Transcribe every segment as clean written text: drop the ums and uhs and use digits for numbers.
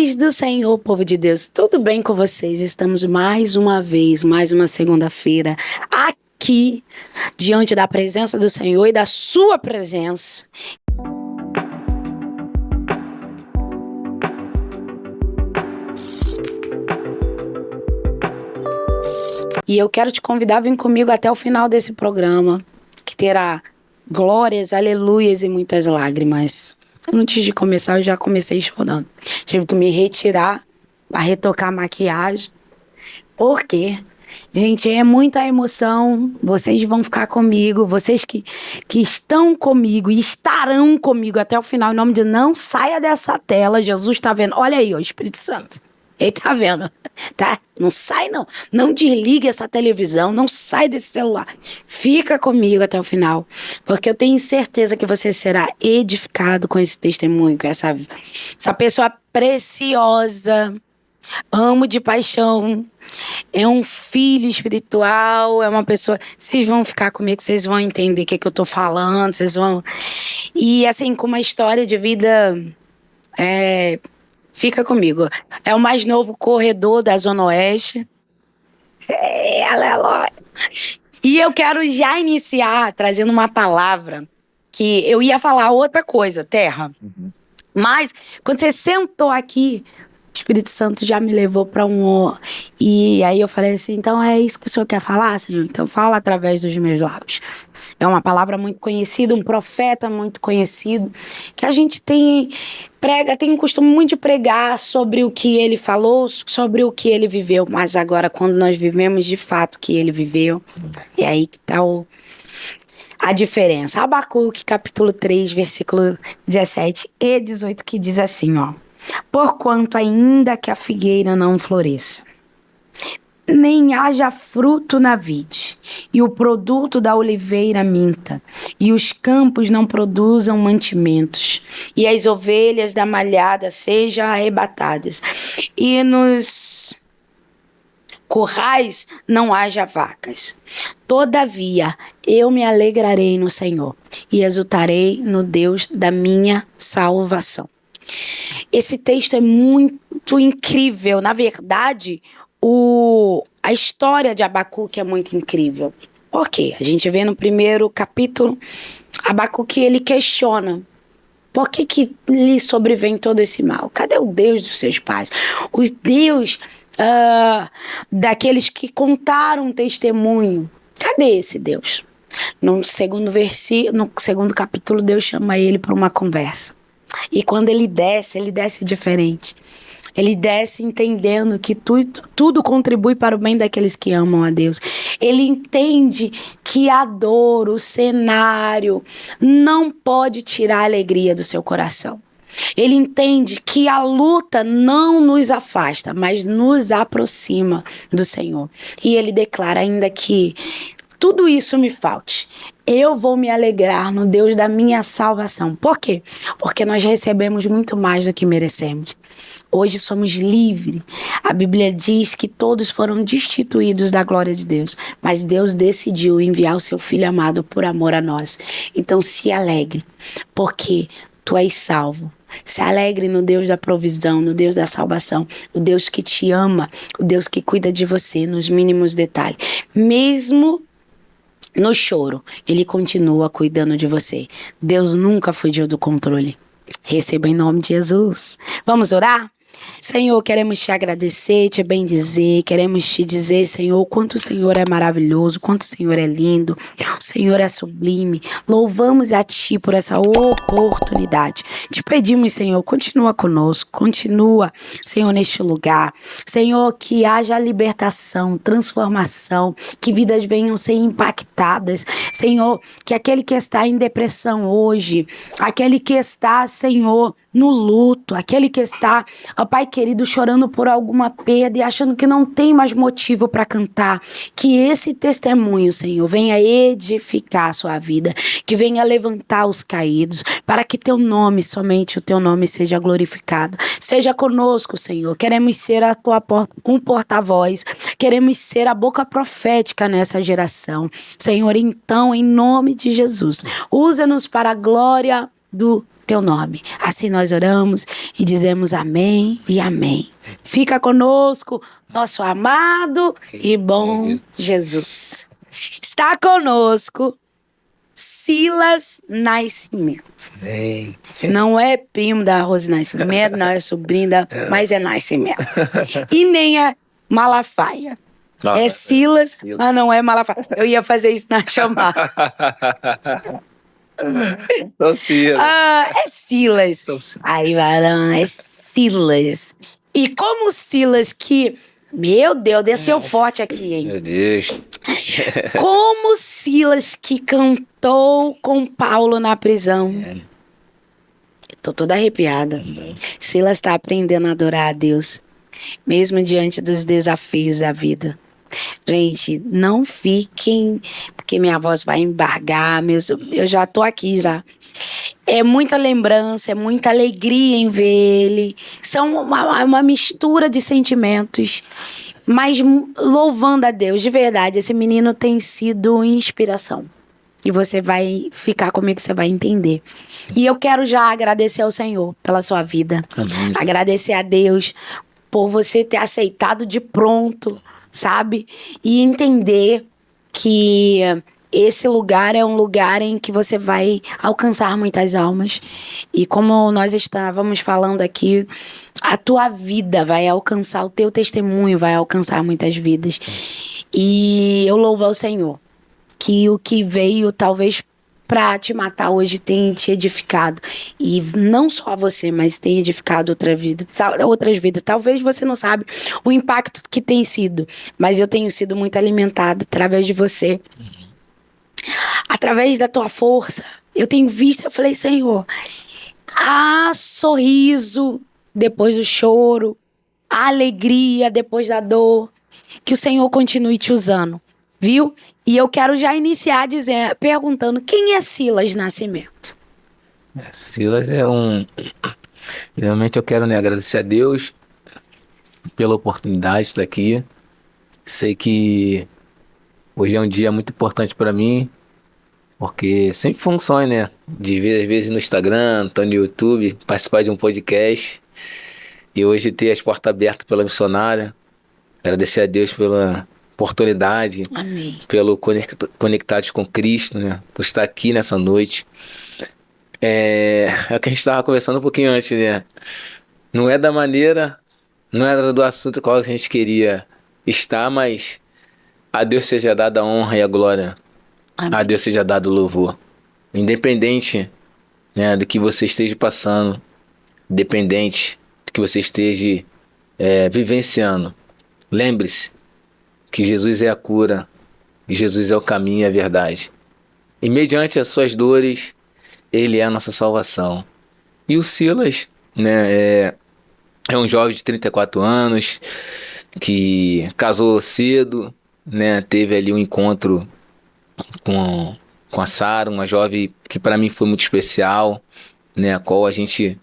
Paz do Senhor, povo de Deus, tudo bem com vocês? Estamos mais uma vez, mais uma segunda-feira, aqui, diante da presença do Senhor e da sua presença. E eu quero te convidar a vir comigo até o final desse programa, que terá glórias, aleluias e muitas lágrimas. Antes de começar, eu já comecei chorando. Tive que me retirar para retocar a maquiagem. Por quê? Gente, é muita emoção. Vocês vão ficar comigo. Vocês que estão comigo e estarão comigo até o final. Em nome de não saia dessa tela. Jesus está vendo. Olha aí, ó, Espírito Santo. Ele tá vendo, tá? Não sai, não. Não desligue essa televisão, não sai desse celular. Fica comigo até o final, porque eu tenho certeza que você será edificado com esse testemunho, com essa pessoa preciosa. Amo de paixão. É um filho espiritual, é uma pessoa... Vocês vão ficar comigo, vocês vão entender o que eu tô falando, vocês vão... E assim, com uma história de vida... Fica comigo. É o mais novo corredor da Zona Oeste. Aleluia. E eu quero já iniciar trazendo uma palavra que eu ia falar outra coisa, Terra. Mas quando você sentou aqui, o Espírito Santo já me levou para E aí eu falei assim, então é isso que o Senhor quer falar, Senhor? Então fala através dos meus lábios. É uma palavra muito conhecida, um profeta muito conhecido, que a gente tem o costume muito de pregar sobre o que ele falou, sobre o que ele viveu. Mas agora, quando nós vivemos de fato o que ele viveu, é aí que está a diferença. Abacuque, capítulo 3, versículo 17 e 18, que diz assim, ó. Porquanto ainda que a figueira não floresça, nem haja fruto na vide, e o produto da oliveira minta, e os campos não produzam mantimentos, e as ovelhas da malhada sejam arrebatadas, e nos currais não haja vacas. Todavia, eu me alegrarei no Senhor, e exultarei no Deus da minha salvação. Esse texto é muito incrível. Na verdade, a história de Abacuque é muito incrível. Por quê? A gente vê no primeiro capítulo, Abacuque, ele questiona. Por que lhe sobrevém todo esse mal? Cadê o Deus dos seus pais? O Deus daqueles que contaram um testemunho. Cadê esse Deus? No segundo capítulo, Deus chama ele para uma conversa. E quando ele desce diferente. Ele desce entendendo que tudo contribui para o bem daqueles que amam a Deus. Ele entende que a dor, o cenário, não pode tirar a alegria do seu coração. Ele entende que a luta não nos afasta, mas nos aproxima do Senhor. E ele declara ainda que tudo isso me falte, eu vou me alegrar no Deus da minha salvação. Por quê? Porque nós recebemos muito mais do que merecemos. Hoje somos livres. A Bíblia diz que todos foram destituídos da glória de Deus, mas Deus decidiu enviar o seu Filho amado por amor a nós. Então se alegre, porque tu és salvo. Se alegre no Deus da provisão, no Deus da salvação, o Deus que te ama, o Deus que cuida de você nos mínimos detalhes. Mesmo no choro, ele continua cuidando de você. Deus nunca fugiu do controle. Receba em nome de Jesus. Vamos orar? Senhor, queremos te agradecer, te bendizer, queremos te dizer, Senhor, o quanto o Senhor é maravilhoso, o quanto o Senhor é lindo, o Senhor é sublime. Louvamos a Ti por essa oportunidade. Te pedimos, Senhor, continua conosco, continua, Senhor, neste lugar. Senhor, que haja libertação, transformação, que vidas venham ser impactadas. Senhor, que aquele que está em depressão hoje, aquele que está, Senhor, no luto, aquele que está, ó Pai querido, chorando por alguma perda e achando que não tem mais motivo para cantar, que esse testemunho, Senhor, venha edificar a sua vida, que venha levantar os caídos, para que teu nome, somente o teu nome seja glorificado. Seja conosco, Senhor, queremos ser um porta-voz, queremos ser a boca profética nessa geração. Senhor, então, em nome de Jesus, usa-nos para a glória do teu nome. Assim nós oramos e dizemos amém e amém. Fica conosco, nosso amado e bom Jesus. Está conosco Silas Nascimento. Não é primo da Rose Nascimento, não é sobrinho da... mas é Nascimento. E nem é Malafaia. É Silas, mas não é Malafaia. Eu ia fazer isso na chamada. É Silas. Aí, varão, é Silas. E como Silas que... Meu Deus, desceu forte aqui, hein? Meu Deus. Como Silas que cantou com Paulo na prisão. Tô toda arrepiada. Silas está aprendendo a adorar a Deus, mesmo diante dos desafios da vida. Gente, não fiquem, porque minha voz vai embargar, eu já tô aqui já. É muita lembrança, é muita alegria em ver ele. São uma mistura de sentimentos, mas louvando a Deus, de verdade, esse menino tem sido inspiração. E você vai ficar comigo, você vai entender. E eu quero já agradecer ao Senhor pela sua vida. Amém. Agradecer a Deus por você ter aceitado de pronto, sabe? E entender que esse lugar é um lugar em que você vai alcançar muitas almas. E como nós estávamos falando aqui, a tua vida vai alcançar, o teu testemunho vai alcançar muitas vidas. E eu louvo ao Senhor que o que veio talvez para te matar hoje tem te edificado. E não só você, mas tem edificado outras vidas. Talvez você não sabe o impacto que tem sido, mas eu tenho sido muito alimentada através de você. Através da tua força. Eu tenho visto, eu falei, Senhor, há sorriso depois do choro, há alegria depois da dor. Que o Senhor continue te usando. Viu? E eu quero já iniciar perguntando, quem é Silas Nascimento? Silas Realmente eu quero, agradecer a Deus pela oportunidade de estar aqui. Sei que hoje é um dia muito importante para mim, porque sempre foi um sonho, de ver às vezes no Instagram, tô no YouTube, participar de um podcast. E hoje ter as portas abertas pela missionária. Agradecer a Deus pela oportunidade. Amém. Pelo Conectados com Cristo, por estar aqui nessa noite. É o que a gente estava conversando um pouquinho antes, Não é da maneira, não era do assunto qual a gente queria estar, mas a Deus seja dada a honra e a glória. Amém. A Deus seja dado o louvor. Independente, do que você esteja passando, independente do que você esteja vivenciando, lembre-se que Jesus é a cura, e Jesus é o caminho e a verdade. E mediante as suas dores, Ele é a nossa salvação. E o Silas, é um jovem de 34 anos, que casou cedo, teve ali um encontro com a Sara, uma jovem que para mim foi muito especial, a qual a gente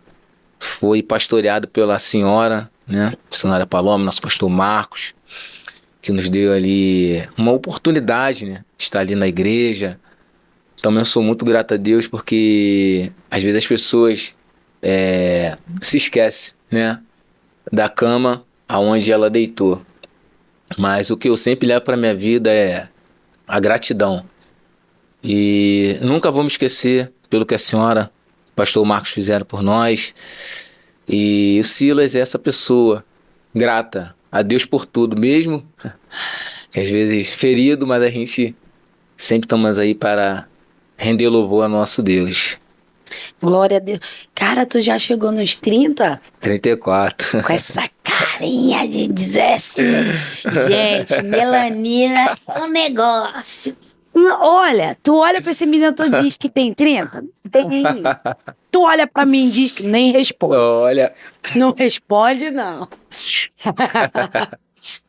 foi pastoreado pela senhora, missionária Paloma, nosso pastor Marcos, que nos deu ali uma oportunidade, de estar ali na igreja. Também eu sou muito grato a Deus, porque às vezes as pessoas se esquecem, da cama aonde ela deitou. Mas o que eu sempre levo para minha vida é a gratidão. E nunca vou me esquecer pelo que a senhora, o pastor Marcos, fizeram por nós. E o Silas é essa pessoa grata a Deus por tudo, mesmo que às vezes ferido, mas a gente sempre estamos aí para render louvor ao nosso Deus. Glória a Deus. Cara, tu já chegou nos 30? 34. Com essa carinha de 17. Gente, melanina é um negócio. Olha, tu olha pra esse menino, tu diz que tem 30? Tem. Tu olha pra mim e diz que nem responde. Olha. Não responde, não.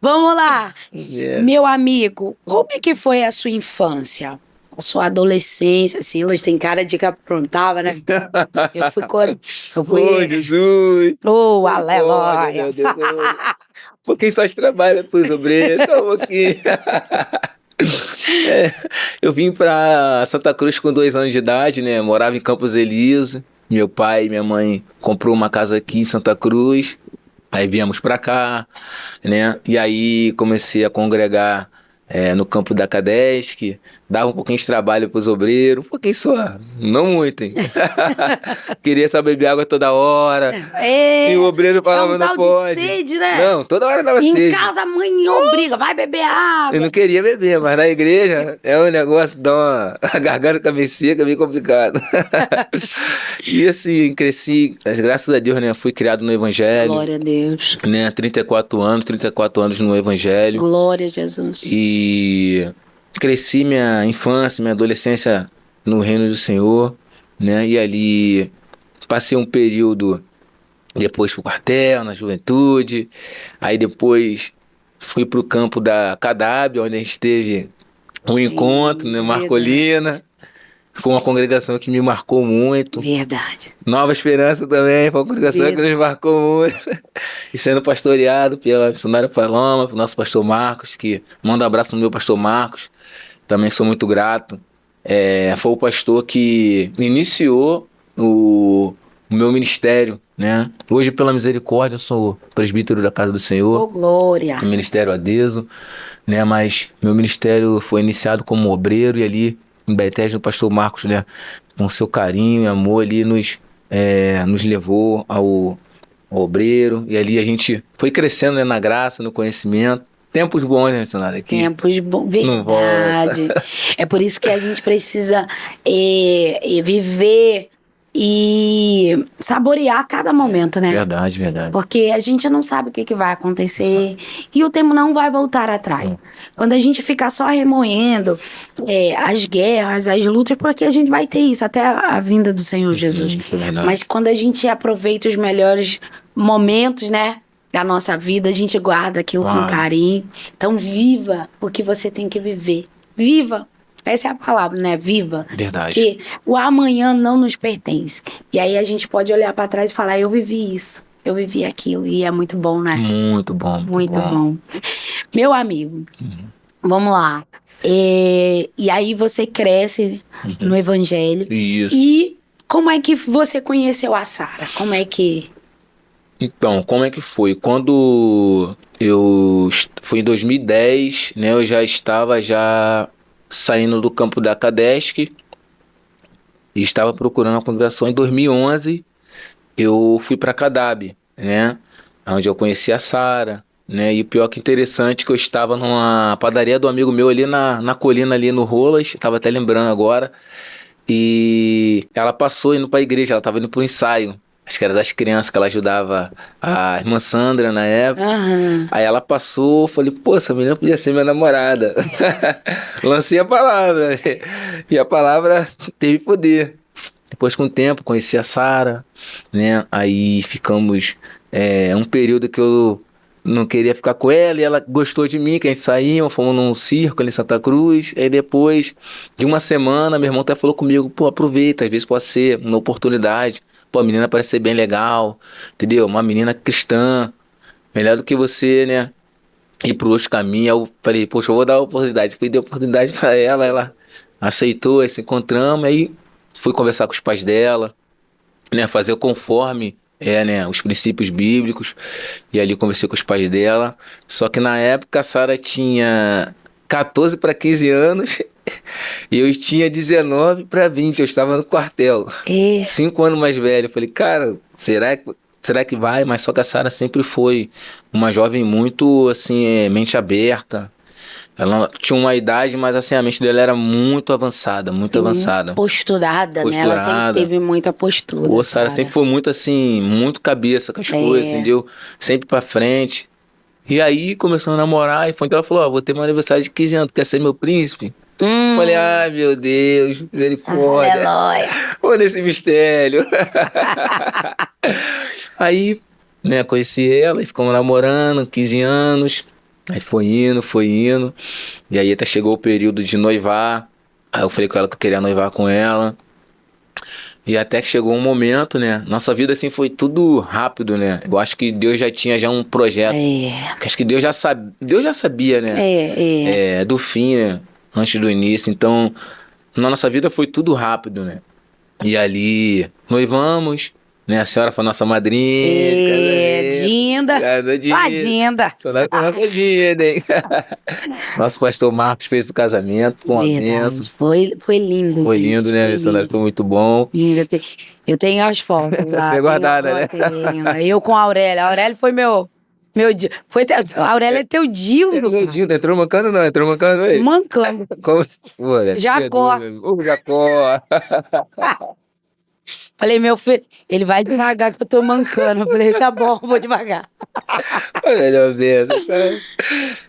Vamos lá. Yes. Meu amigo, como é que foi a sua infância? A sua adolescência? Silas tem cara de que aprontava, né? Eu fui... Oh, Jesus! Oh, aleluia! Um pouquinho só de trabalho pros obreiros, só um pouquinho. Eu vim pra Santa Cruz com 2 anos de idade, morava em Campos Elísio, Meu pai e minha mãe comprou uma casa aqui em Santa Cruz. Aí viemos pra cá, né? E aí comecei a congregar no campo da Cadesc, dava um pouquinho de trabalho pros obreiros, um pouquinho só, não muito, hein? Queria só beber água toda hora. E o obreiro É falava, um não tal de pode. sede, né? Não, toda hora dava Em sede. casa a mãe obriga, vai beber Eu não água. queria beber, mas na igreja é um negócio, dá uma a garganta fica meio seca, meio complicado. E assim, cresci, graças a Deus, né? Fui criado no Evangelho, Glória a Deus. né? 34 anos no Evangelho. Glória a Jesus. E cresci minha infância, minha adolescência no reino do Senhor, né? E ali passei um período depois pro quartel, na juventude. Aí depois fui pro campo da Cadab, onde a gente teve um Sim, encontro, né? verdade. Marcolina. Foi uma congregação que me marcou muito. Verdade. Nova Esperança também, foi uma congregação que nos marcou muito. E sendo pastoreado pela missionária Paloma, pelo nosso pastor Marcos, que manda um abraço no meu pastor Marcos, também sou muito grato. Foi o pastor que iniciou o meu ministério, né? Hoje, pela misericórdia, eu sou presbítero da Casa do Senhor. Oh, glória. O ministério Adeso, né? Mas meu ministério foi iniciado como obreiro e ali em Bethesda o pastor Marcos, né? Com seu carinho e amor ali nos levou ao obreiro e ali a gente foi crescendo, né, na graça, no conhecimento. Tempos bons, né, missionário? Aqui. Tempos bons, Não verdade. É por isso que a gente precisa viver e saborear cada momento, né? Verdade, verdade. Porque a gente não sabe o que vai acontecer e o tempo não vai voltar atrás. Quando a gente ficar só remoendo as guerras, as lutas, porque a gente vai ter isso até a vinda do Senhor Jesus. Isso é verdade. Mas quando a gente aproveita os melhores momentos, né, da nossa vida, a gente guarda aquilo com carinho. Então viva o que você tem que viver. Viva! Essa é a palavra, né? Viva. Verdade. Que o amanhã não nos pertence. E aí a gente pode olhar para trás e falar, eu vivi isso, eu vivi aquilo. E é muito bom, né? Muito bom, Muito bom. Meu amigo, vamos lá. E aí você cresce no Evangelho. Isso. E como é que você conheceu a Sara? Como é que... Então, como é que foi? Quando foi em 2010, né? Eu já estava saindo do campo da Cadesc e estava procurando uma congregação. Em 2011, eu fui para Cadab, né? Onde eu conheci a Sara, né? E o pior que interessante que eu estava numa padaria do amigo meu ali na colina ali no Rolas, estava até lembrando agora. E ela passou indo para a igreja, ela estava indo para o ensaio. Acho que era das crianças que ela ajudava a irmã Sandra na época. Aham. Aí ela passou, falei, pô, essa menina podia ser minha namorada. Lancei a palavra. E a palavra teve poder. Depois, com o tempo, conheci a Sara, né? Aí ficamos um período que eu não queria ficar com ela e ela gostou de mim, que a gente saía, fomos num circo ali em Santa Cruz. Aí depois de uma semana, meu irmão até falou comigo, pô, aproveita, às vezes pode ser uma oportunidade. Pô, a menina parece ser bem legal, entendeu? Uma menina cristã, melhor do que você, né? Ir pro outro caminho. Eu falei, poxa, eu vou dar a oportunidade. Fui dar a oportunidade pra ela aceitou, aí se encontramos, aí fui conversar com os pais dela, né? Fazer conforme né, os princípios bíblicos. E ali conversei com os pais dela. Só que na época a Sara tinha 14 para 15 anos e eu tinha 19 para 20. Eu estava no quartel. 5 anos mais velho. Eu falei, cara, será que vai? Mas só que a Sara sempre foi uma jovem muito, assim, mente aberta. Ela tinha uma idade, mas assim, a mente dela era muito avançada, muito avançada. Posturada, né? Ela sempre teve muita postura. Pô, Sara sempre foi muito assim, muito cabeça com as coisas, entendeu? Sempre pra frente. E aí começamos a namorar e foi então ela falou, ó, vou ter meu aniversário de 15 anos, quer ser meu príncipe? Falei, ai meu Deus, misericórdia. Aleluia. Vou nesse mistério. Aí, né, conheci ela e ficamos namorando, 15 anos. Aí foi indo. E aí até chegou o período de noivar. Aí eu falei com ela que eu queria noivar com ela. E até que chegou um momento, né? Nossa vida assim foi tudo rápido, né? Eu acho que Deus já tinha um projeto. Acho que Deus já sabia, né? Do fim, né? Antes do início. Então, na nossa vida foi tudo rápido, né? E ali noivamos, né? A senhora foi nossa madrinha de casamento. Dinda. Ah, Dinda. Sonora com a nossa Dinda, hein? Nosso pastor Marcos fez o casamento com a bênção. Verdade. Foi lindo. Foi gente. lindo, né? O missionário foi muito bom. Lindo. Eu tenho as fotos lá. Tem guardada, né? Eu com a Aurélia. A Aurélia foi meu a Aurélia é teu Dildo. Meu Dildo, entrou mancando não? Entrou mancando aí? Mancando. Como se for, né? Jacó. O Jacó. Falei, meu filho, ele vai devagar que eu tô mancando. Eu falei, tá bom, vou devagar. Melhor mesmo.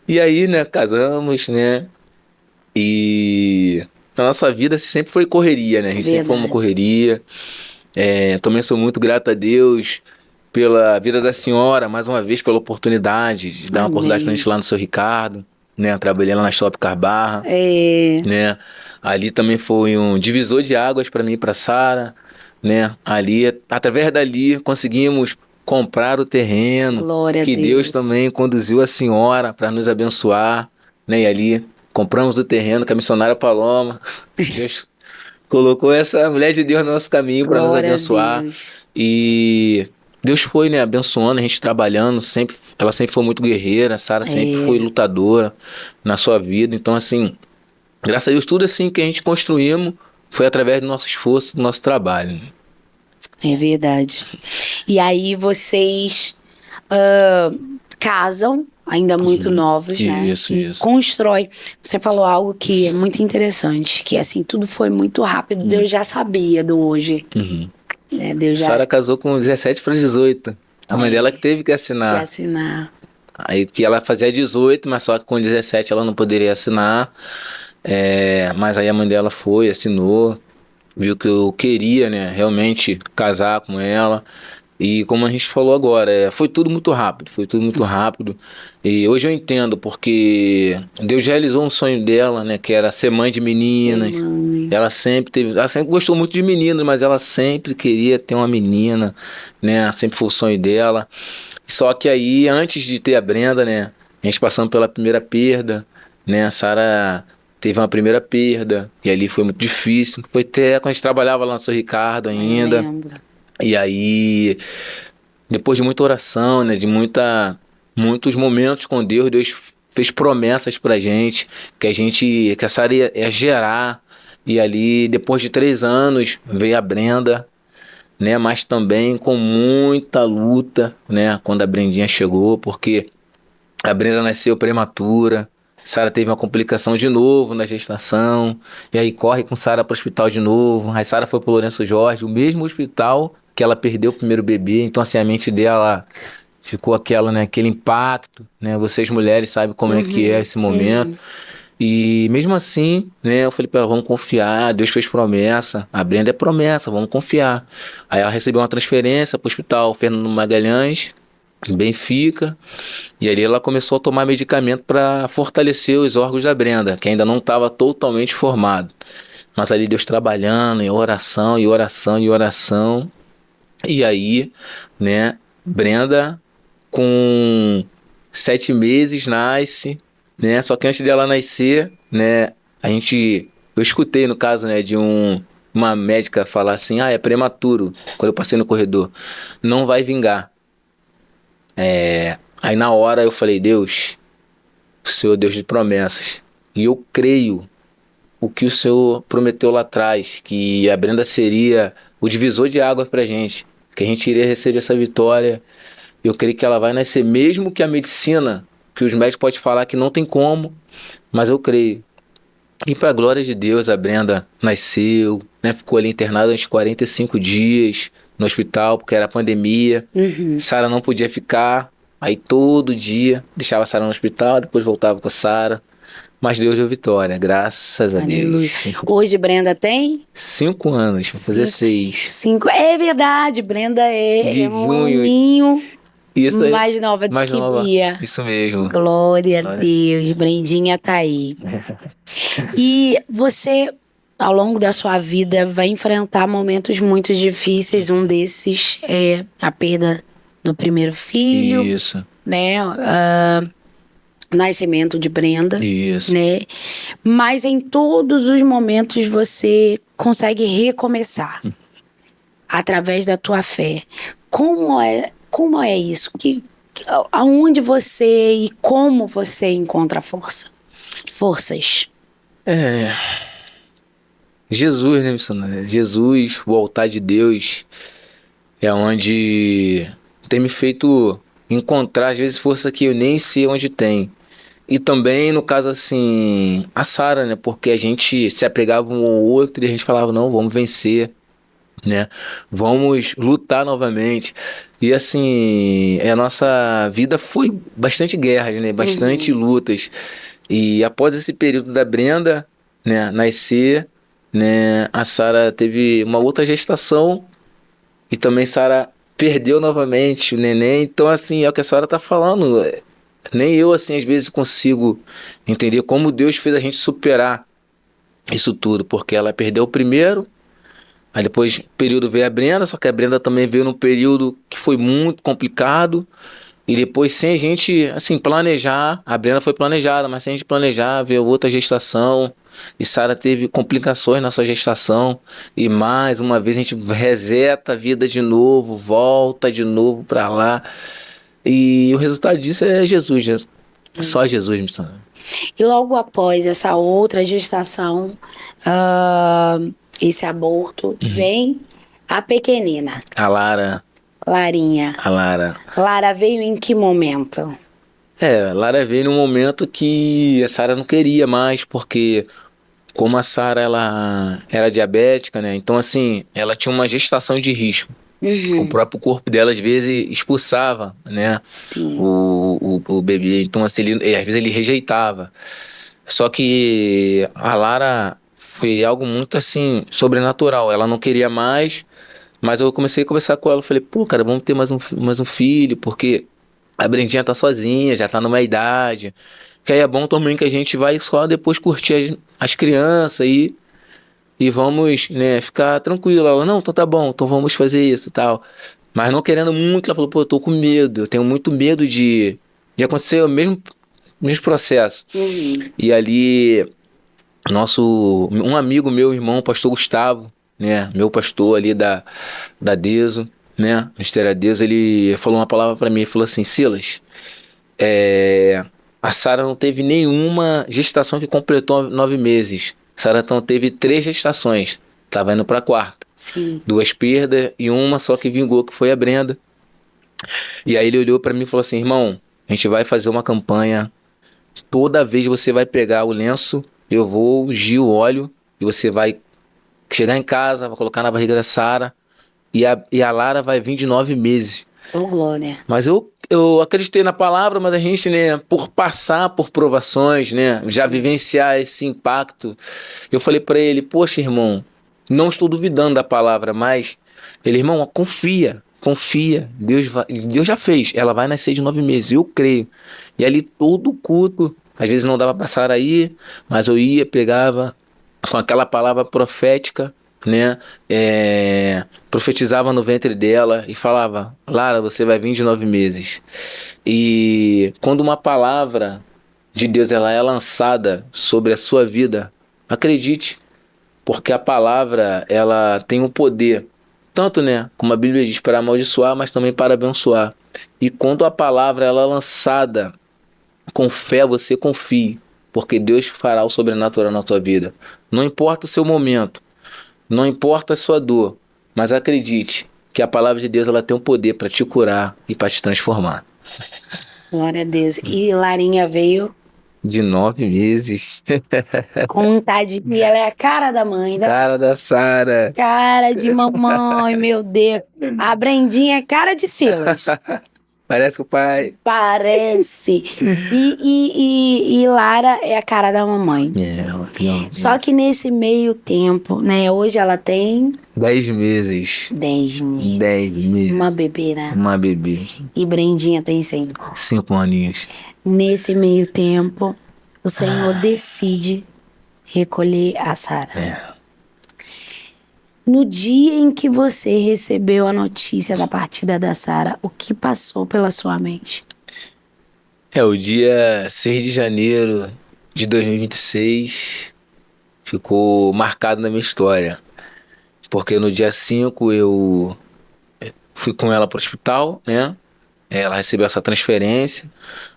E aí, né, casamos, né? E a nossa vida sempre foi correria, né? A gente sempre foi uma correria. Também sou muito grato a Deus pela vida da senhora, mais uma vez, pela oportunidade de dar uma oportunidade pra gente lá no Seu Ricardo, né? Eu trabalhei lá na Shop Carbarra, né? Ali também foi um divisor de águas para mim e pra Sara, né? Ali, através dali, conseguimos comprar o terreno. Glória a que Deus também conduziu a senhora para nos abençoar, né? E ali compramos o terreno com a missionária Paloma. Deus colocou essa mulher de Deus no nosso caminho para nos abençoar. E Deus foi, né, abençoando, a gente trabalhando, ela sempre foi muito guerreira, a Sara sempre foi lutadora na sua vida. Então, assim, graças a Deus, tudo assim que a gente construímos foi através do nosso esforço, do nosso trabalho. É verdade. E aí vocês casam, ainda muito novos, né? Isso. Constrói. Você falou algo que é muito interessante, que assim, tudo foi muito rápido. Deus já sabia do hoje. Sara casou com 17 para 18. A mãe dela que teve que assinar. Aí que ela fazia 18, mas só que com 17 ela não poderia assinar. Mas aí a mãe dela foi, assinou, viu que eu queria, né, realmente casar com ela. E como a gente falou agora, foi tudo muito rápido, E hoje eu entendo, porque Deus realizou um sonho dela, né, que era ser mãe de meninas. Ela sempre gostou muito de meninos, mas ela sempre queria ter uma menina, né, sempre foi o sonho dela. Só que aí, antes de ter a Brenda, né, a gente passando pela primeira perda, né, a Sara teve uma primeira perda, e ali foi muito difícil. Foi até quando a gente trabalhava lá no Seu Ricardo ainda. E aí, depois de muita oração, né, de muitos momentos com Deus, Deus fez promessas pra gente, que a Sara ia gerar. E ali, depois de 3 anos, veio a Brenda, né, mas também com muita luta, né, quando a Brendinha chegou, porque a Brenda nasceu prematura. Sara teve uma complicação de novo na gestação, e aí corre com Sara para o hospital de novo. Aí Sara foi para o Lourenço Jorge, o mesmo hospital que ela perdeu o primeiro bebê. Então, assim, a mente dela ficou aquele impacto, né? Vocês mulheres sabem como é que é esse momento. E mesmo assim, né, eu falei para ela, vamos confiar, Deus fez promessa, a Brenda é promessa, vamos confiar. Aí ela recebeu uma transferência para o hospital Fernando Magalhães, em Benfica, e ali ela começou a tomar medicamento para fortalecer os órgãos da Brenda, que ainda não estava totalmente formado. Mas ali Deus trabalhando em oração, e oração, e oração. E aí, né, Brenda com 7 meses nasce, né? Só que antes dela nascer, né, eu escutei no caso, né, de uma médica falar assim, é prematuro, quando eu passei no corredor, não vai vingar. Aí na hora eu falei, Deus, o Senhor é Deus de promessas, e eu creio o que o Senhor prometeu lá atrás, que a Brenda seria o divisor de águas pra gente, que a gente iria receber essa vitória. Eu creio que ela vai nascer, mesmo que a medicina, que os médicos podem falar que não tem como, mas eu creio. E para a glória de Deus, a Brenda nasceu, né? Ficou ali internada uns 45 dias no hospital, porque era pandemia. Sara não podia ficar, aí todo dia deixava a Sara no hospital, depois voltava com a Sara. Mas Deus deu vitória, graças a Deus. Hoje Brenda tem? 5 anos, vou fazer 6. 5, é verdade, Brenda é um aninho. Isso aí. Mais nova de que Bia. Isso mesmo. Glória a Deus, Brendinha tá aí. E você, ao longo da sua vida, vai enfrentar momentos muito difíceis. Um desses é a perda do primeiro filho. Isso. Né? Nascimento de Brenda. Isso. Né? Mas em todos os momentos você consegue recomeçar. através da tua fé. Como é isso? Aonde você e como você encontra forças? Jesus, né, missionário? Jesus, o altar de Deus, é onde tem me feito encontrar, às vezes, força que eu nem sei onde tem. E também, no caso, assim, a Sara, né? Porque a gente se apegava um ao outro e a gente falava, não, vamos vencer, né? Vamos lutar novamente. E assim, a nossa vida foi bastante guerras, né? Bastante lutas. E após esse período da Brenda, né, nascer, né, a Sara teve uma outra gestação e também Sara perdeu novamente o neném. Então, assim, é o que a senhora tá falando. Nem eu, assim, às vezes consigo entender como Deus fez a gente superar isso tudo, porque ela perdeu o primeiro. Aí depois, período veio a Brenda, só que a Brenda também veio num período que foi muito complicado. E depois, sem a gente, assim, planejar, a Brenda foi planejada, mas sem a gente planejar, veio outra gestação. E Sara teve complicações na sua gestação. E mais uma vez a gente reseta a vida de novo, volta de novo pra lá. E o resultado disso é Jesus, né? Só Jesus, missionário. E logo após essa outra gestação, esse aborto, vem a pequenina, A Lara, Larinha. a Lara. Lara veio em que momento? A Lara veio num momento que a Sara não queria mais, porque como a Sara ela era diabética, né? Então assim, ela tinha uma gestação de risco. O próprio corpo dela às vezes expulsava, né? Sim. O bebê. Então assim, às vezes ele rejeitava. Só que a Lara foi algo muito assim sobrenatural. Ela não queria mais, mas eu comecei a conversar com ela. Falei, pô, cara, vamos ter mais um filho, porque a Brendinha tá sozinha, já tá numa idade. Que aí é bom também que a gente vai só depois curtir as crianças e vamos, né, ficar tranquilo. Ela, não, então tá bom, então vamos fazer isso e tal. Mas não querendo muito, ela falou, pô, eu tô com medo, eu tenho muito medo de acontecer o mesmo processo. E ali, um amigo meu, irmão, pastor Gustavo, né, meu pastor ali da Deso, né, Ministério Deso, ele falou uma palavra pra mim, ele falou assim, Silas, a Sara não teve nenhuma gestação que completou 9 meses. Sara então teve 3 gestações. Tava indo pra quarta. Sim. 2 perdas e uma só que vingou, que foi a Brenda. E aí ele olhou pra mim e falou assim, irmão, a gente vai fazer uma campanha. Toda vez você vai pegar o lenço, eu vou ungir o óleo e você vai chegar em casa, vai colocar na barriga da Sara e a Lara vai vir de 9 meses. Ô, glória. Mas eu acreditei na palavra, mas a gente, né, por passar por provações, né, já vivenciar esse impacto, eu falei pra ele, poxa, irmão, não estou duvidando da palavra, mas ele, irmão, confia, Deus já fez, ela vai nascer de 9 meses, eu creio. E ali todo culto, às vezes não dava pra Sara aí, mas eu ia, pegava com aquela palavra profética, né? Profetizava no ventre dela e falava, Lara, você vai vir de 9 meses. E quando uma palavra de Deus ela é lançada sobre a sua vida, acredite, porque a palavra ela tem um poder, tanto, né, como a Bíblia diz, para amaldiçoar, mas também para abençoar. E quando a palavra ela é lançada com fé, você confie, porque Deus fará o sobrenatural na tua vida. Não importa o seu momento, não importa a sua dor, mas acredite que a palavra de Deus ela tem um poder para te curar e para te transformar. Glória a Deus. E Larinha veio De 9 meses. com vontade de... Ela é a cara da mãe. Cara da Sara. Cara de mamãe, meu Deus. A Brendinha é cara de Silas. Parece que o pai. Parece. E Lara é a cara da mamãe. Só que nesse meio tempo, né? Hoje ela tem 10 meses. 10 meses. 10 meses. Uma bebê, né? Uma bebê. E Brendinha tem 5. 5 aninhos. Nesse meio tempo, o Senhor decide recolher a Sara. No dia em que você recebeu a notícia da partida da Sara, o que passou pela sua mente? O dia 6 de janeiro de 2026 ficou marcado na minha história. Porque no dia 5 eu fui com ela pro hospital, né? Ela recebeu essa transferência.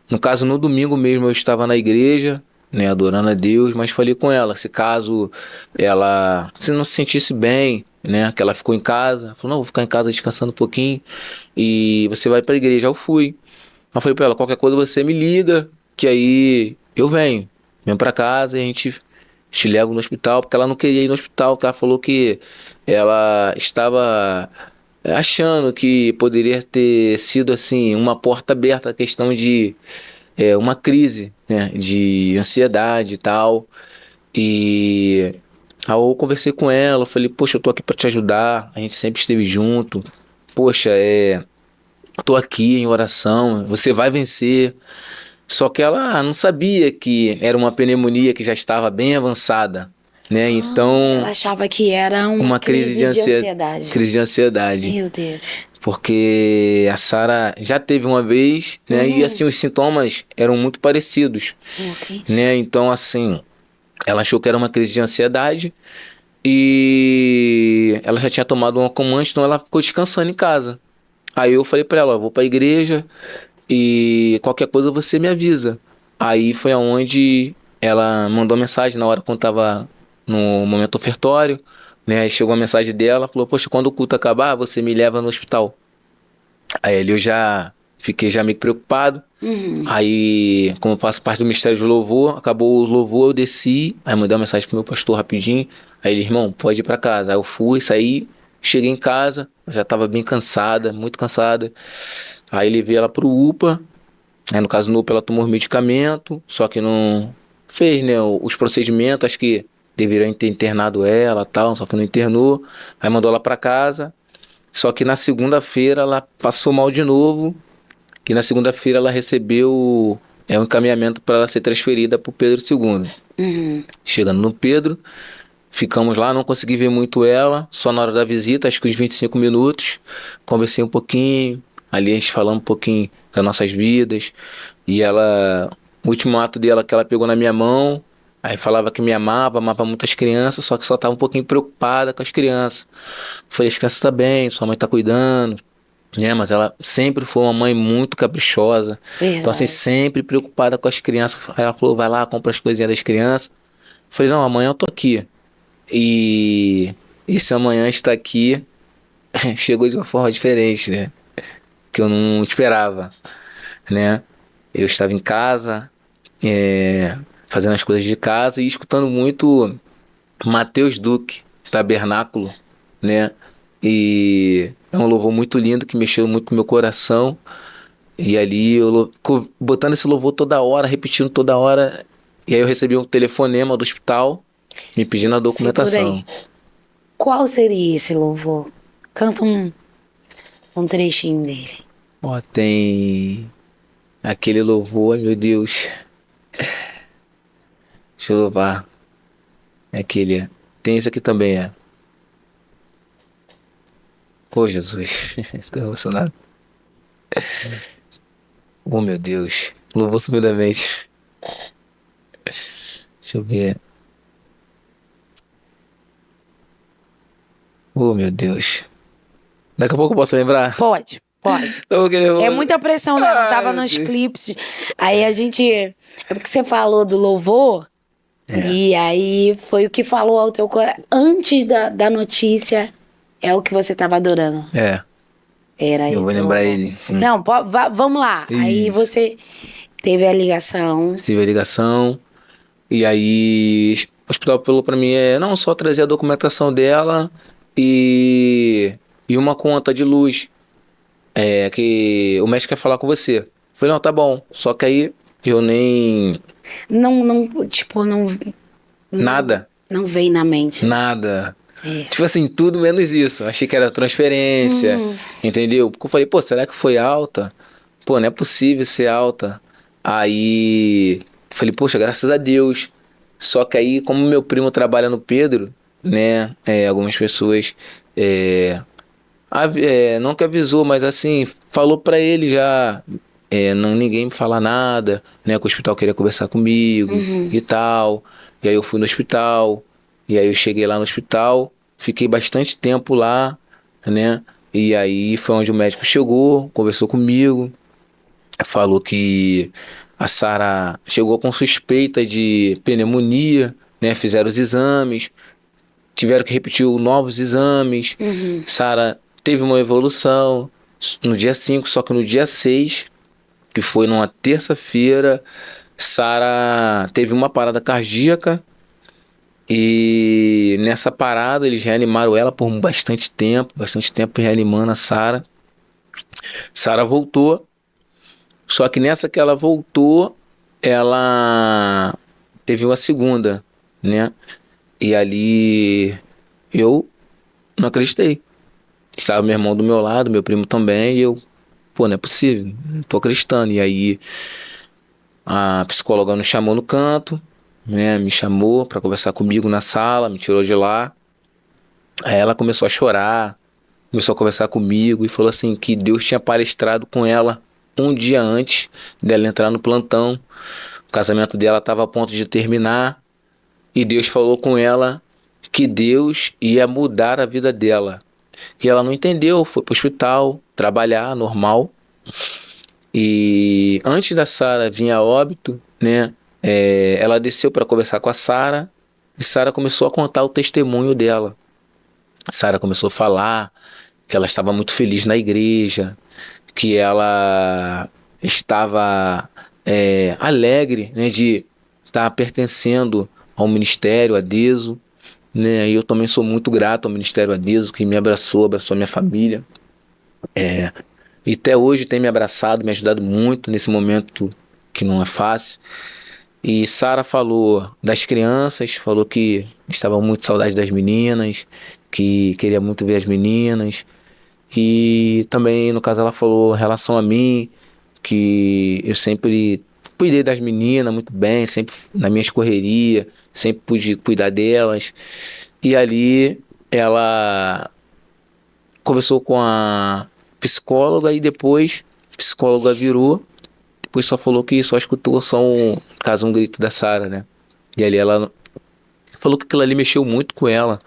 No caso, no domingo mesmo eu estava na igreja, né, adorando a Deus, mas falei com ela, se caso ela se não se sentisse bem, né, que ela ficou em casa, ela falou, não, vou ficar em casa descansando um pouquinho e você vai pra igreja. Eu fui. Eu falei pra ela, qualquer coisa você me liga, que aí eu venho pra casa e a gente te leva no hospital, porque ela não queria ir no hospital, porque ela falou que ela estava achando que poderia ter sido assim uma porta aberta a questão de uma crise, né, de ansiedade e tal. E aí eu conversei com ela, eu falei, poxa, eu tô aqui pra te ajudar, a gente sempre esteve junto. Poxa, tô aqui em oração, você vai vencer. Só que ela não sabia que era uma pneumonia que já estava bem avançada, né? Ela Então, achava que era uma uma crise de ansiedade. crise de ansiedade. Meu Deus. Porque a Sara já teve uma vez, né? E assim, os sintomas eram muito parecidos, Entendi. né? Então, assim, ela achou que era uma crise de ansiedade e ela já tinha tomado um calmante, então ela ficou descansando em casa. Aí eu falei pra ela, ó, vou pra igreja e qualquer coisa você me avisa. Aí foi aonde ela mandou mensagem na hora quando tava no momento ofertório, né? Aí chegou a mensagem dela, falou, poxa, quando o culto acabar, você me leva no hospital. Aí ali eu já fiquei já meio preocupado. Aí, como eu faço parte do Ministério de Louvor, acabou o louvor, eu desci, aí mandei uma mensagem pro meu pastor rapidinho. Aí ele, irmão, pode ir pra casa. Aí eu fui, saí, cheguei em casa, já tava bem cansada, muito cansada. Aí levei ela pro UPA, aí no caso no UPA ela tomou os medicamentos, só que não fez, né, os procedimentos, acho que deveriam ter internado ela e tal, só que não internou. Aí mandou ela pra casa, só que na segunda-feira ela passou mal de novo, que na segunda-feira ela recebeu um encaminhamento para ela ser transferida para o Pedro II. Chegando no Pedro, ficamos lá, não consegui ver muito ela, só na hora da visita, acho que uns 25 minutos. Conversei um pouquinho, ali a gente falando um pouquinho das nossas vidas. E ela, o último ato dela que ela pegou na minha mão, aí falava que me amava, amava muitas crianças, só que só estava um pouquinho preocupada com as crianças. Falei, as crianças estão bem, sua mãe está cuidando. Mas ela sempre foi uma mãe muito caprichosa. Então, assim, Verdade. sempre preocupada com as crianças. Ela falou, vai lá, compra as coisinhas das crianças. Falei, não, amanhã eu tô aqui. E esse amanhã está aqui chegou de uma forma diferente, né? Que eu não esperava, né? Eu estava em casa, fazendo as coisas de casa e escutando muito Mateus Duque, Tabernáculo, né? E é um louvor muito lindo que mexeu muito com o meu coração. E ali botando esse louvor toda hora, repetindo toda hora. E aí eu recebi um telefonema do hospital me pedindo a documentação. Segura aí. Qual seria esse louvor? Canta um trechinho dele. Ó, tem aquele louvor, meu Deus. Deixa eu louvar. É aquele. Tem esse aqui também, é. Ô, Jesus. Tô emocionado. Oh, meu Deus. Louvor subidamente. Deixa eu ver. Oh, meu Deus. Daqui a pouco eu posso lembrar. Pode. É muita pressão, né? Não tava nos clipes. Aí a gente... É porque você falou do louvor. E aí foi o que falou ao teu coração. Antes da notícia, é o que você tava adorando. Era eu vou esse lembrar louvor. ele. Não, vamos lá. Aí Isso. você teve a ligação. Tive a ligação. E aí o hospital falou pra mim, não só trazer a documentação dela e uma conta de luz. Que o médico quer falar com você. Eu falei, não, tá bom. Só que aí eu nem... Tipo, não... Nada. Não veio na mente. Nada. Tipo assim, tudo menos isso. Achei que era transferência, entendeu? Porque eu falei, pô, será que foi alta? Pô, não é possível ser alta. Aí, falei, poxa, graças a Deus. Só que aí, como meu primo trabalha no Pedro, né, algumas pessoas, não que avisou, mas assim, falou pra ele já, não, ninguém me fala nada, né, que o hospital queria conversar comigo e tal. E aí eu fui no hospital, e aí eu cheguei lá no hospital, fiquei bastante tempo lá, né? E aí foi onde o médico chegou, conversou comigo, falou que a Sara chegou com suspeita de pneumonia, né? Fizeram os exames, tiveram que repetir novos exames. Uhum. Sara teve uma evolução no dia 5, só que no dia 6, que foi numa terça-feira, Sara teve uma parada cardíaca. E nessa parada eles reanimaram ela por bastante tempo reanimando a Sara. Sara voltou, só que nessa que ela voltou, ela teve uma segunda, né? E ali eu não acreditei. Estava meu irmão do meu lado, meu primo também, e eu, pô, não é possível, não tô acreditando. E aí a psicóloga nos chamou no canto, né? Me chamou para conversar comigo na sala, me tirou de lá. Aí ela começou a chorar, começou a conversar comigo e falou assim que Deus tinha palestrado com ela um dia antes dela entrar no plantão. O casamento dela estava a ponto de terminar e Deus falou com ela que Deus ia mudar a vida dela. E ela não entendeu, foi para o hospital trabalhar normal. E antes da Sara vir a óbito, né, ela desceu para conversar com a Sara e Sara começou a contar o testemunho dela. Sara começou a falar que ela estava muito feliz na igreja, que ela estava alegre, né, de estar pertencendo ao ministério, a Deso, né, e eu também sou muito grato ao ministério a Deso, que me abraçou a minha família, e até hoje tem me abraçado, me ajudado muito nesse momento que não é fácil. E Sara falou das crianças, falou que estava muito saudade das meninas, que queria muito ver as meninas. E também, no caso, ela falou em relação a mim, que eu sempre cuidei das meninas muito bem, sempre na minha correria, sempre pude cuidar delas. E ali ela conversou com a psicóloga e depois a psicóloga virou, depois só falou que só escutou só um grito da Sara, né? E ali ela falou que aquilo ali mexeu muito com ela,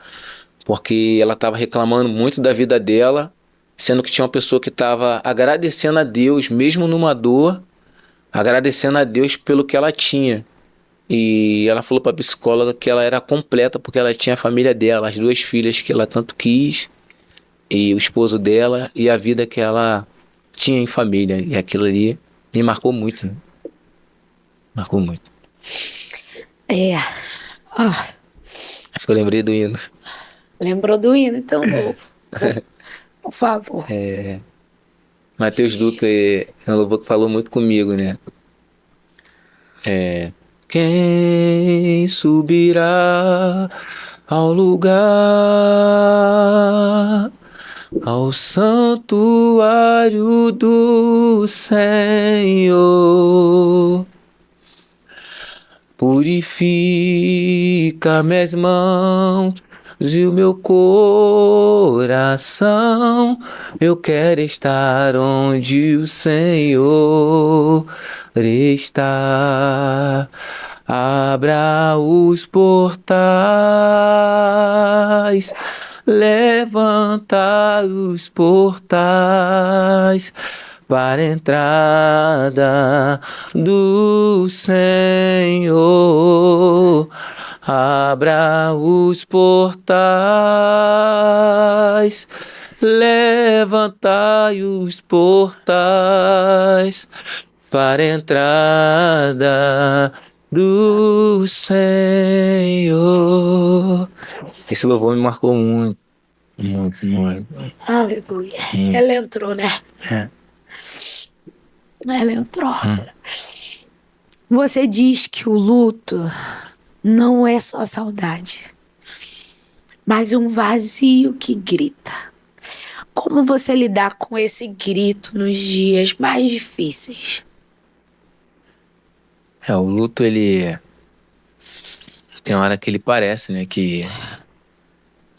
porque ela estava reclamando muito da vida dela, sendo que tinha uma pessoa que estava agradecendo a Deus, mesmo numa dor, agradecendo a Deus pelo que ela tinha. E ela falou para a psicóloga que ela era completa porque ela tinha a família dela, as duas filhas que ela tanto quis, e o esposo dela, e a vida que ela tinha em família. E aquilo ali me marcou muito, né? Marcou muito. Ah, Acho que eu lembrei do hino. lembrou do hino, então, por favor. Matheus Duque é um louvor que falou muito comigo, né? Quem subirá ao lugar, ao santuário do Senhor? Purifica minhas mãos e o meu coração. Eu quero estar onde o Senhor está. Abra os portais, levanta os portais para a entrada do Senhor. Abra os portais, levantai os portais para a entrada do Senhor. Esse louvor me marcou muito, muito, muito. Aleluia. Ela entrou, né? Ela entrou. Você diz que o luto não é só saudade, mas um vazio que grita. Como você lidar com esse grito nos dias mais difíceis? O luto, ele tem hora que ele parece, né, que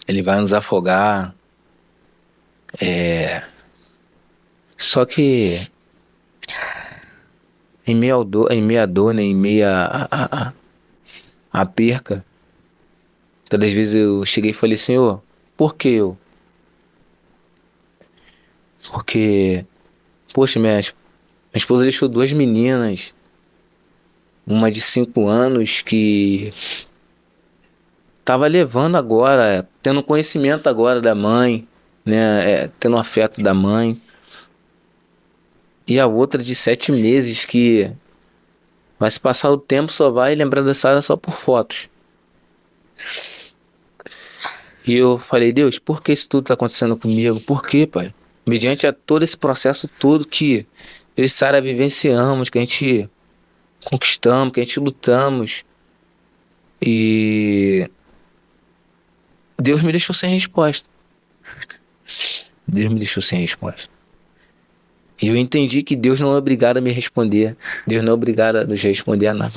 ele vai nos afogar. Só que em meio à dor, né, em meio à perca, todas as vezes eu cheguei e falei, Senhor, por que eu? Porque, poxa, minha esposa deixou 2 meninas, uma de 5 anos que tava levando agora, tendo conhecimento agora da mãe, né, tendo afeto da mãe, e a outra de 7 meses que vai se passar o tempo, só vai lembrar dessa área só por fotos. E eu falei, Deus, por que isso tudo tá acontecendo comigo? Por quê, pai? Mediante a todo esse processo todo que eu e Sara vivenciamos, que a gente conquistamos, que a gente lutamos. E Deus me deixou sem resposta. Deus me deixou sem resposta. E eu entendi que Deus não é obrigado a me responder. Deus não é obrigado a nos responder a nada.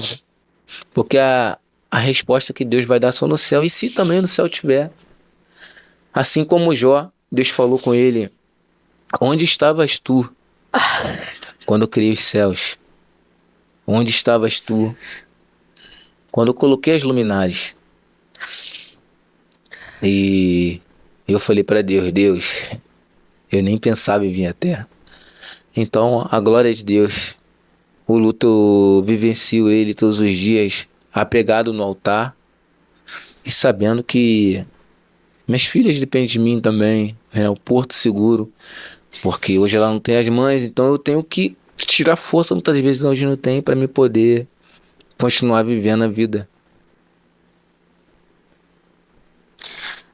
Porque a resposta que Deus vai dar só no céu. E se também no céu tiver. Assim como Jó, Deus falou com ele: onde estavas tu quando eu criei os céus? Onde estavas tu quando eu coloquei as luminares? E eu falei para Deus, Deus, eu nem pensava em vir à Terra. Então, a glória de Deus, o luto eu vivencio ele todos os dias, apegado no altar, e sabendo que minhas filhas dependem de mim também, né? O porto seguro, porque hoje ela não tem as mães, então eu tenho que tirar força muitas vezes onde não tem para me poder continuar vivendo a vida.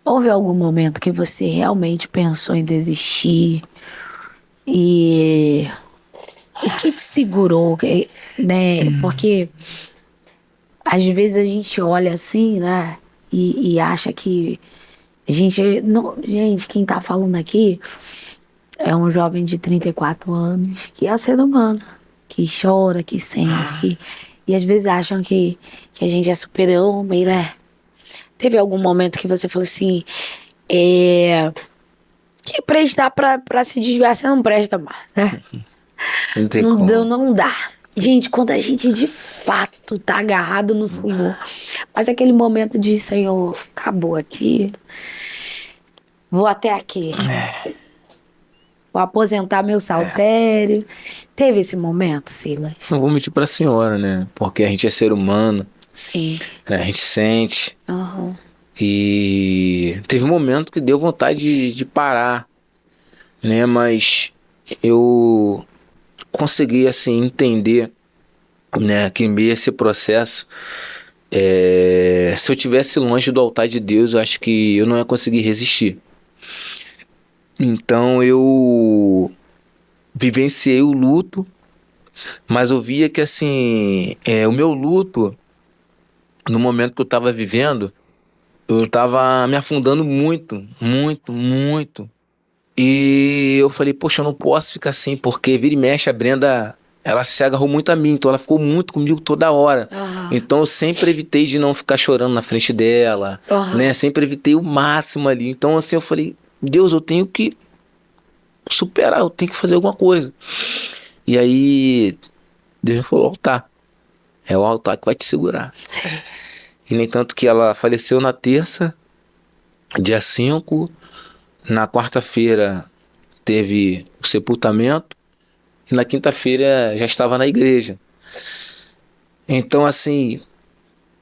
Houve algum momento que você realmente pensou em desistir? E o que te segurou, né? Porque às vezes a gente olha assim, né? E acha que a gente... Não, gente, quem tá falando aqui é um jovem de 34 anos que é ser humano, que chora, que sente, e às vezes acham que a gente é super-homem, né? Teve algum momento que você falou assim, que prestar pra se desviar, você não presta mais, né? Não tem Não como. deu, não dá. Gente, quando a gente de fato tá agarrado no Senhor, mas aquele momento de Senhor, acabou aqui, vou até aqui, vou aposentar meu saltério. Teve esse momento, Silas? Não vou mentir pra senhora, né? Porque a gente é ser humano, Sim. né? A gente sente. Uhum. E teve um momento que deu vontade de parar, né? Mas eu consegui, assim, entender, né? Que em meio a esse processo, se eu tivesse longe do altar de Deus, eu acho que eu não ia conseguir resistir. Então eu vivenciei o luto, mas eu via que, assim, o meu luto, no momento que eu estava vivendo, eu estava me afundando muito, muito, muito. E eu falei, poxa, eu não posso ficar assim, porque vira e mexe, a Brenda, ela se agarrou muito a mim, então ela ficou muito comigo toda hora. Uhum. Então eu sempre evitei de não ficar chorando na frente dela, né? Sempre evitei o máximo ali. Então assim, eu falei, Deus, eu tenho que superar, eu tenho que fazer alguma coisa. E aí, Deus me falou, altar. É o altar que vai te segurar. E nem tanto que ela faleceu na terça, dia 5. Na quarta-feira teve o sepultamento. E na quinta-feira já estava na igreja. Então, assim,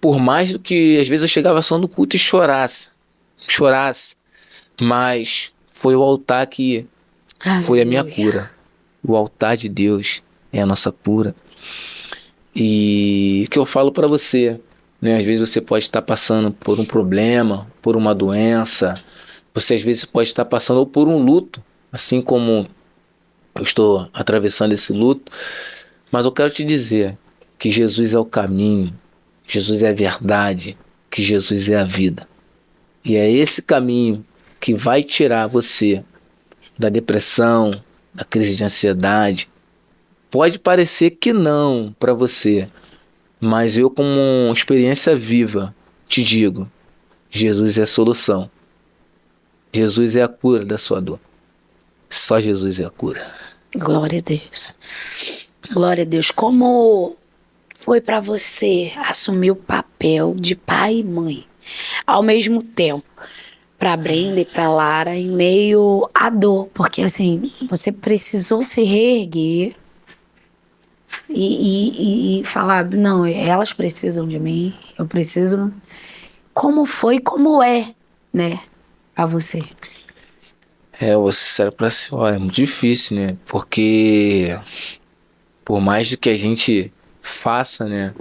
por mais do que às vezes eu chegava só no culto e chorasse, mas foi o altar que foi a minha cura. O altar de Deus é a nossa cura. E o que eu falo para você, né? Às vezes você pode estar passando por um problema, por uma doença, você às vezes pode estar passando ou por um luto, assim como eu estou atravessando esse luto, mas eu quero te dizer que Jesus é o caminho, Jesus é a verdade, que Jesus é a vida. E é esse caminho que vai tirar você da depressão, da crise de ansiedade. Pode parecer que não para você, mas eu, como experiência viva, te digo, Jesus é a solução. Jesus é a cura da sua dor. Só Jesus é a cura. Glória a Deus. Glória a Deus. Como foi pra você assumir o papel de pai e mãe ao mesmo tempo? para Brenda e para Lara em meio à dor, porque assim, você precisou se reerguer e falar, não, elas precisam de mim, eu preciso. Como foi, como é, né, pra você? Vou ser sincero pra senhora, é muito difícil, né? Porque por mais do que a gente faça, né?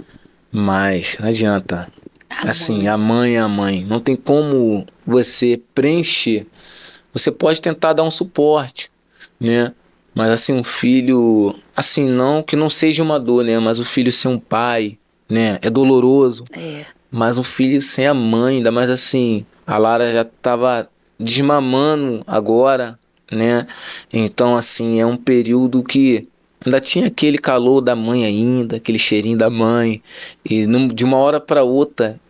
Mas não adianta. Assim, a mãe é a mãe. Não tem como você preencher. Você pode tentar dar um suporte, né? Mas assim, um filho, assim, não que não seja uma dor, né? Mas o filho sem um pai, né? É doloroso. É. Mas um filho sem a mãe, ainda mais assim, a Lara já tava desmamando agora, né? Então, assim, é um período que ainda tinha aquele calor da mãe ainda, aquele cheirinho da mãe, e de uma hora para outra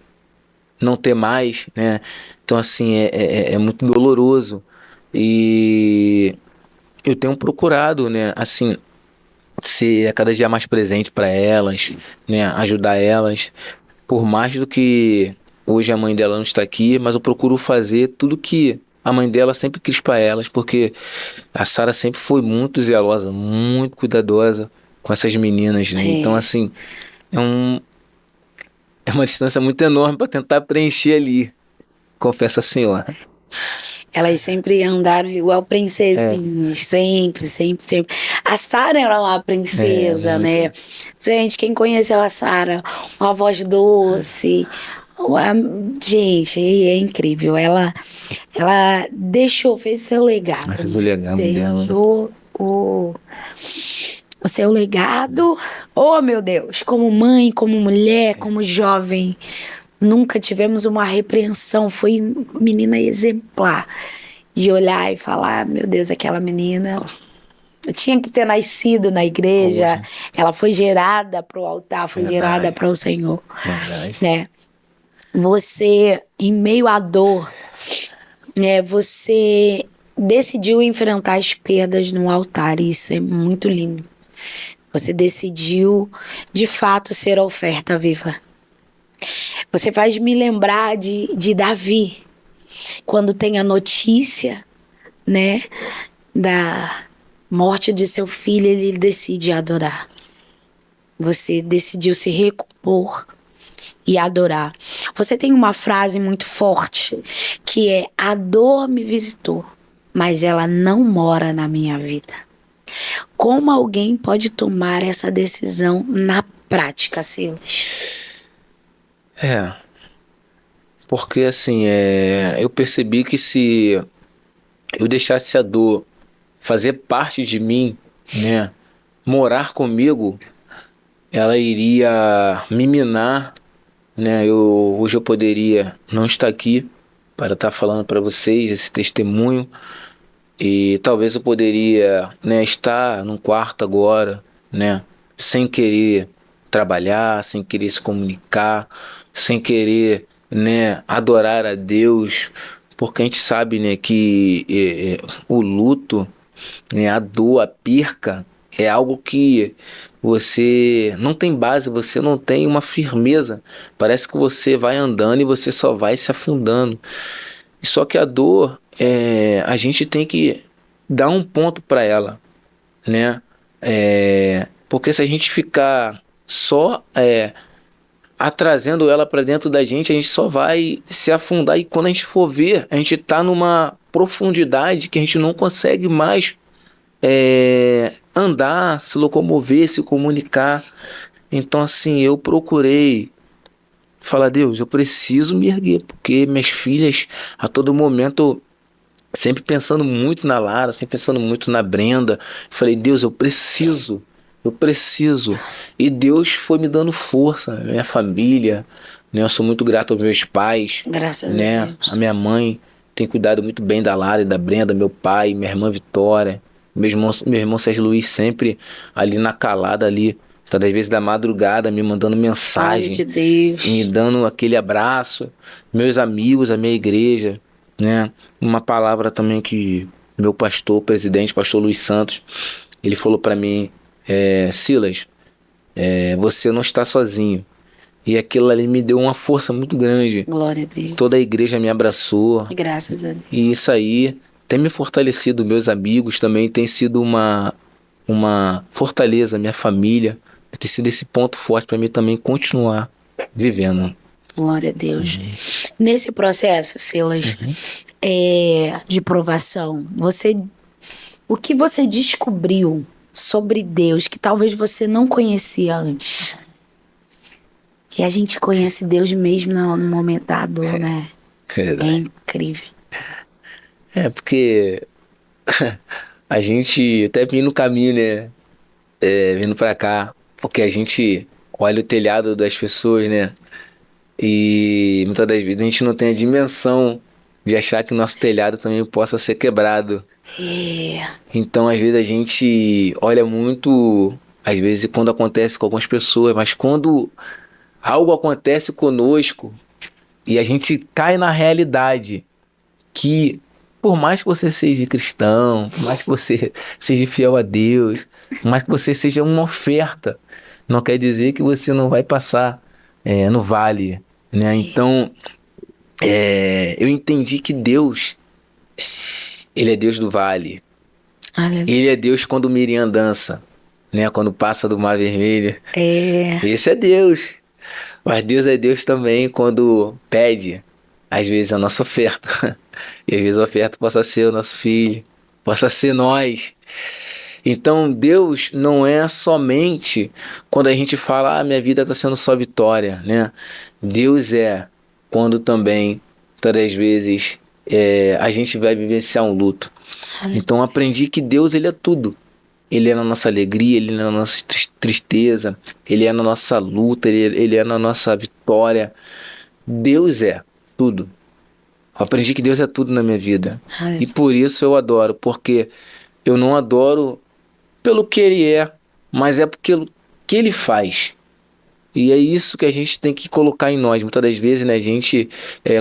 não ter mais, né? Então, assim, é muito doloroso. E eu tenho procurado, né, assim, ser a cada dia mais presente para elas, né, ajudar elas, por mais do que hoje a mãe dela não está aqui, mas eu procuro fazer tudo que a mãe dela sempre quis para elas, porque a Sara sempre foi muito zelosa, muito cuidadosa com essas meninas, né? Então, É. assim, é um, é uma distância muito enorme para tentar preencher ali, confesso a senhora. Elas sempre andaram igual princesinhas, sempre, sempre, sempre. A Sara era uma princesa, Muito. né? Gente, quem conheceu a Sara, uma voz doce. uma- Gente, é incrível. Ela deixou, fez seu legado. Fez o legado dela. Deixou o seu legado. Oh, meu Deus, como mãe, como mulher, como jovem. Nunca tivemos uma repreensão. Foi menina exemplar. De olhar e falar, meu Deus, aquela menina tinha que ter nascido na igreja. Ela foi gerada para o altar, foi gerada para o Senhor. Verdade. Né? Você, em meio à dor, né? Você decidiu enfrentar as perdas no altar. E isso é muito lindo. Você decidiu, de fato, ser a oferta viva. Você faz me lembrar de Davi, quando tem a notícia, né, da morte de seu filho, ele decide adorar. Você decidiu se recompor e adorar. Você tem uma frase muito forte que é: a dor me visitou, mas ela não mora na minha vida. Como alguém pode tomar essa decisão na prática, Silas? Porque assim, eu percebi que se eu deixasse a dor fazer parte de mim, né, morar comigo, ela iria me minar, né? Hoje eu poderia não estar aqui para estar falando para vocês esse testemunho, e talvez eu poderia, né, estar num quarto agora, né, sem querer trabalhar, sem querer se comunicar, sem querer, né, adorar a Deus, porque a gente sabe, né, que o luto, né, a dor, a perca é algo que você não tem base, você não tem uma firmeza. Parece que você vai andando e você só vai se afundando. Só que a dor, a gente tem que dar um ponto para ela, né? Porque se a gente ficar só trazendo ela para dentro da gente, a gente só vai se afundar. E quando a gente for ver, a gente tá numa profundidade que a gente não consegue mais andar, se locomover, se comunicar. Então, assim, eu procurei falar: Deus, eu preciso me erguer, porque minhas filhas, a todo momento, sempre pensando muito na Lara, sempre pensando muito na Brenda. Falei: Deus, eu preciso. Eu preciso. E Deus foi me dando força, minha família, né? Eu sou muito grato aos meus pais, Graças né? a Deus. A minha mãe tem cuidado muito bem da Lara e da Brenda, meu pai, minha irmã Vitória, meu irmão Sérgio Luiz sempre ali na calada ali, tá, às vezes da madrugada me mandando Pai mensagem, de Deus. me dando aquele abraço, meus amigos, a minha igreja, né? Uma palavra também que meu pastor, presidente, pastor Luiz Santos, ele falou para mim: Silas, você não está sozinho. E aquilo ali me deu uma força muito grande. Glória a Deus. Toda a igreja me abraçou. Graças a Deus. E isso aí tem me fortalecido. Meus amigos também tem sido uma fortaleza, minha família. Tem sido esse ponto forte para mim também continuar vivendo. Glória a Deus. Nesse processo, Silas, de provação, o que você descobriu sobre Deus que talvez você não conhecia antes? Que a gente conhece Deus mesmo no momento da dor, né? É incrível. Porque a gente até vindo no caminho, né? Vindo pra cá, porque a gente olha o telhado das pessoas, né? E muitas das vezes a gente não tem a dimensão de achar que o nosso telhado também possa ser quebrado. Então, às vezes, a gente olha muito, às vezes, quando acontece com algumas pessoas, mas quando algo acontece conosco e a gente cai na realidade que, por mais que você seja cristão, por mais que você seja fiel a Deus, por mais que você seja uma oferta, não quer dizer que você não vai passar no vale, né? Então, eu entendi que Deus, Ele é Deus do vale. Ele é Deus quando Miriam dança, né? Quando passa do Mar Vermelho. Esse é Deus. Mas Deus é Deus também quando pede, às vezes, a nossa oferta. E às vezes a oferta possa ser o nosso filho, possa ser nós. Então Deus não é somente quando a gente fala, minha vida está sendo só vitória, né? Deus é quando também, todas as vezes, a gente vai vivenciar um luto. Então aprendi que Deus, Ele é tudo. Ele é na nossa alegria, Ele é na nossa tristeza, Ele é na nossa luta, Ele é na nossa vitória. Deus é tudo. Eu aprendi que Deus é tudo na minha vida. E por isso eu adoro, porque eu não adoro pelo que Ele é, mas é pelo que Ele faz. E é isso que a gente tem que colocar em nós. Muitas das vezes, né, a gente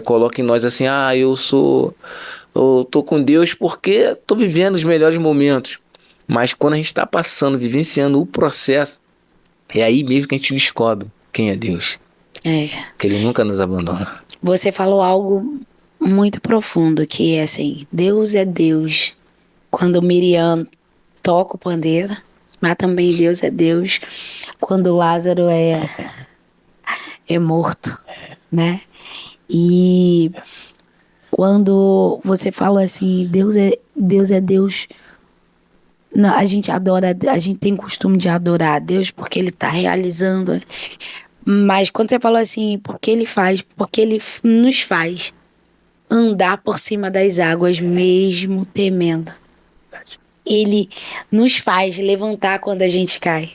coloca em nós assim, eu tô com Deus porque tô vivendo os melhores momentos. Mas quando a gente está passando, vivenciando o processo, é aí mesmo que a gente descobre quem é Deus. Que Ele nunca nos abandona. Você falou algo muito profundo, que é assim, Deus é Deus quando Miriam toca o pandeiro, mas também Deus é Deus quando Lázaro é morto, né? E quando você fala assim, Deus é Deus, não, a gente tem costume de adorar a Deus porque Ele está realizando. Mas quando você fala assim, porque Ele nos faz andar por cima das águas mesmo temendo. Ele nos faz levantar quando a gente cai.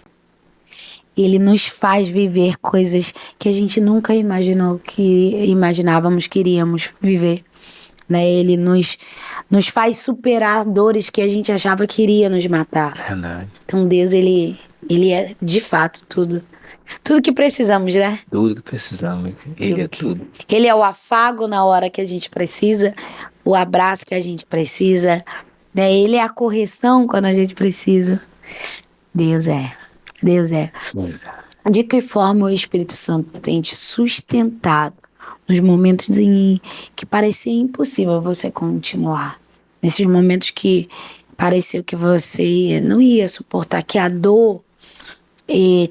Ele nos faz viver coisas que a gente nunca imaginávamos que iríamos viver. Né? Ele nos faz superar dores que a gente achava que iria nos matar. Verdade. Então Deus, ele é de fato tudo. Tudo que precisamos, né? Tudo que precisamos. Ele é tudo. Ele é o afago na hora que a gente precisa, o abraço que a gente precisa, né? Ele é a correção quando a gente precisa. Deus é. De que forma o Espírito Santo tem te sustentado nos momentos em que parecia impossível você continuar? Nesses momentos que pareceu que você não ia suportar, que a dor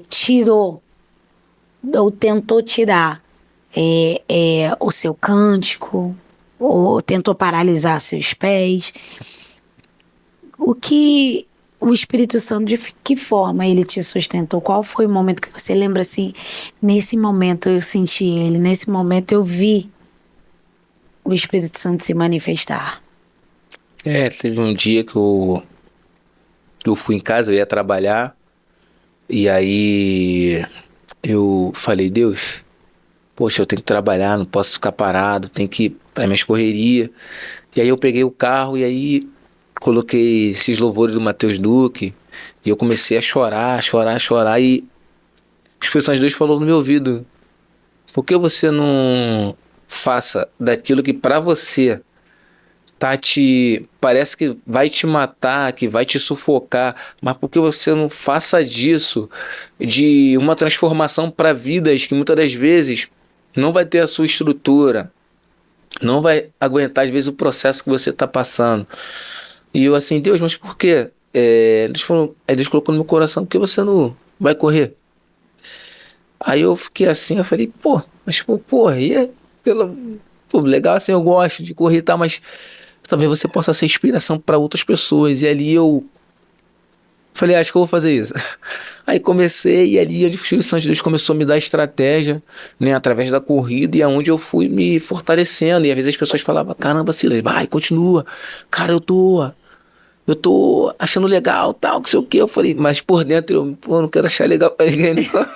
tirou ou tentou tirar o seu cântico, ou tentou paralisar seus pés. O que o Espírito Santo, de que forma ele te sustentou? Qual foi o momento que você lembra assim, nesse momento eu senti ele, nesse momento eu vi o Espírito Santo se manifestar? Teve um dia que eu fui em casa, eu ia trabalhar, e aí eu falei, Deus, poxa, eu tenho que trabalhar, não posso ficar parado, tenho que ir para minhas correrias. E aí eu peguei o carro e aí coloquei esses louvores do Matheus Duque, e eu comecei a chorar, e o Espírito Santo de Deus falou no meu ouvido, por que você não faça daquilo que para você parece que vai te matar, que vai te sufocar, mas por que você não faça disso de uma transformação para vidas que muitas das vezes não vai ter a sua estrutura, não vai aguentar às vezes o processo que você está passando. E eu assim, Deus, mas por quê? Deus colocou no meu coração, por que você não vai correr? Aí eu fiquei assim, eu falei, pô, mas pô, pô, legal assim, eu gosto de correr e tal, mas talvez você possa ser inspiração para outras pessoas. E ali eu falei, acho que eu vou fazer isso. Aí comecei, e ali a Espírito Santo de Deus começou a me dar estratégia, né, através da corrida, e aonde eu fui me fortalecendo. E às vezes as pessoas falavam, caramba, Silas, vai, continua. Cara, eu tô achando legal, tal, não sei o que. Eu falei, mas por dentro eu, pô, não quero achar legal pra ninguém, não.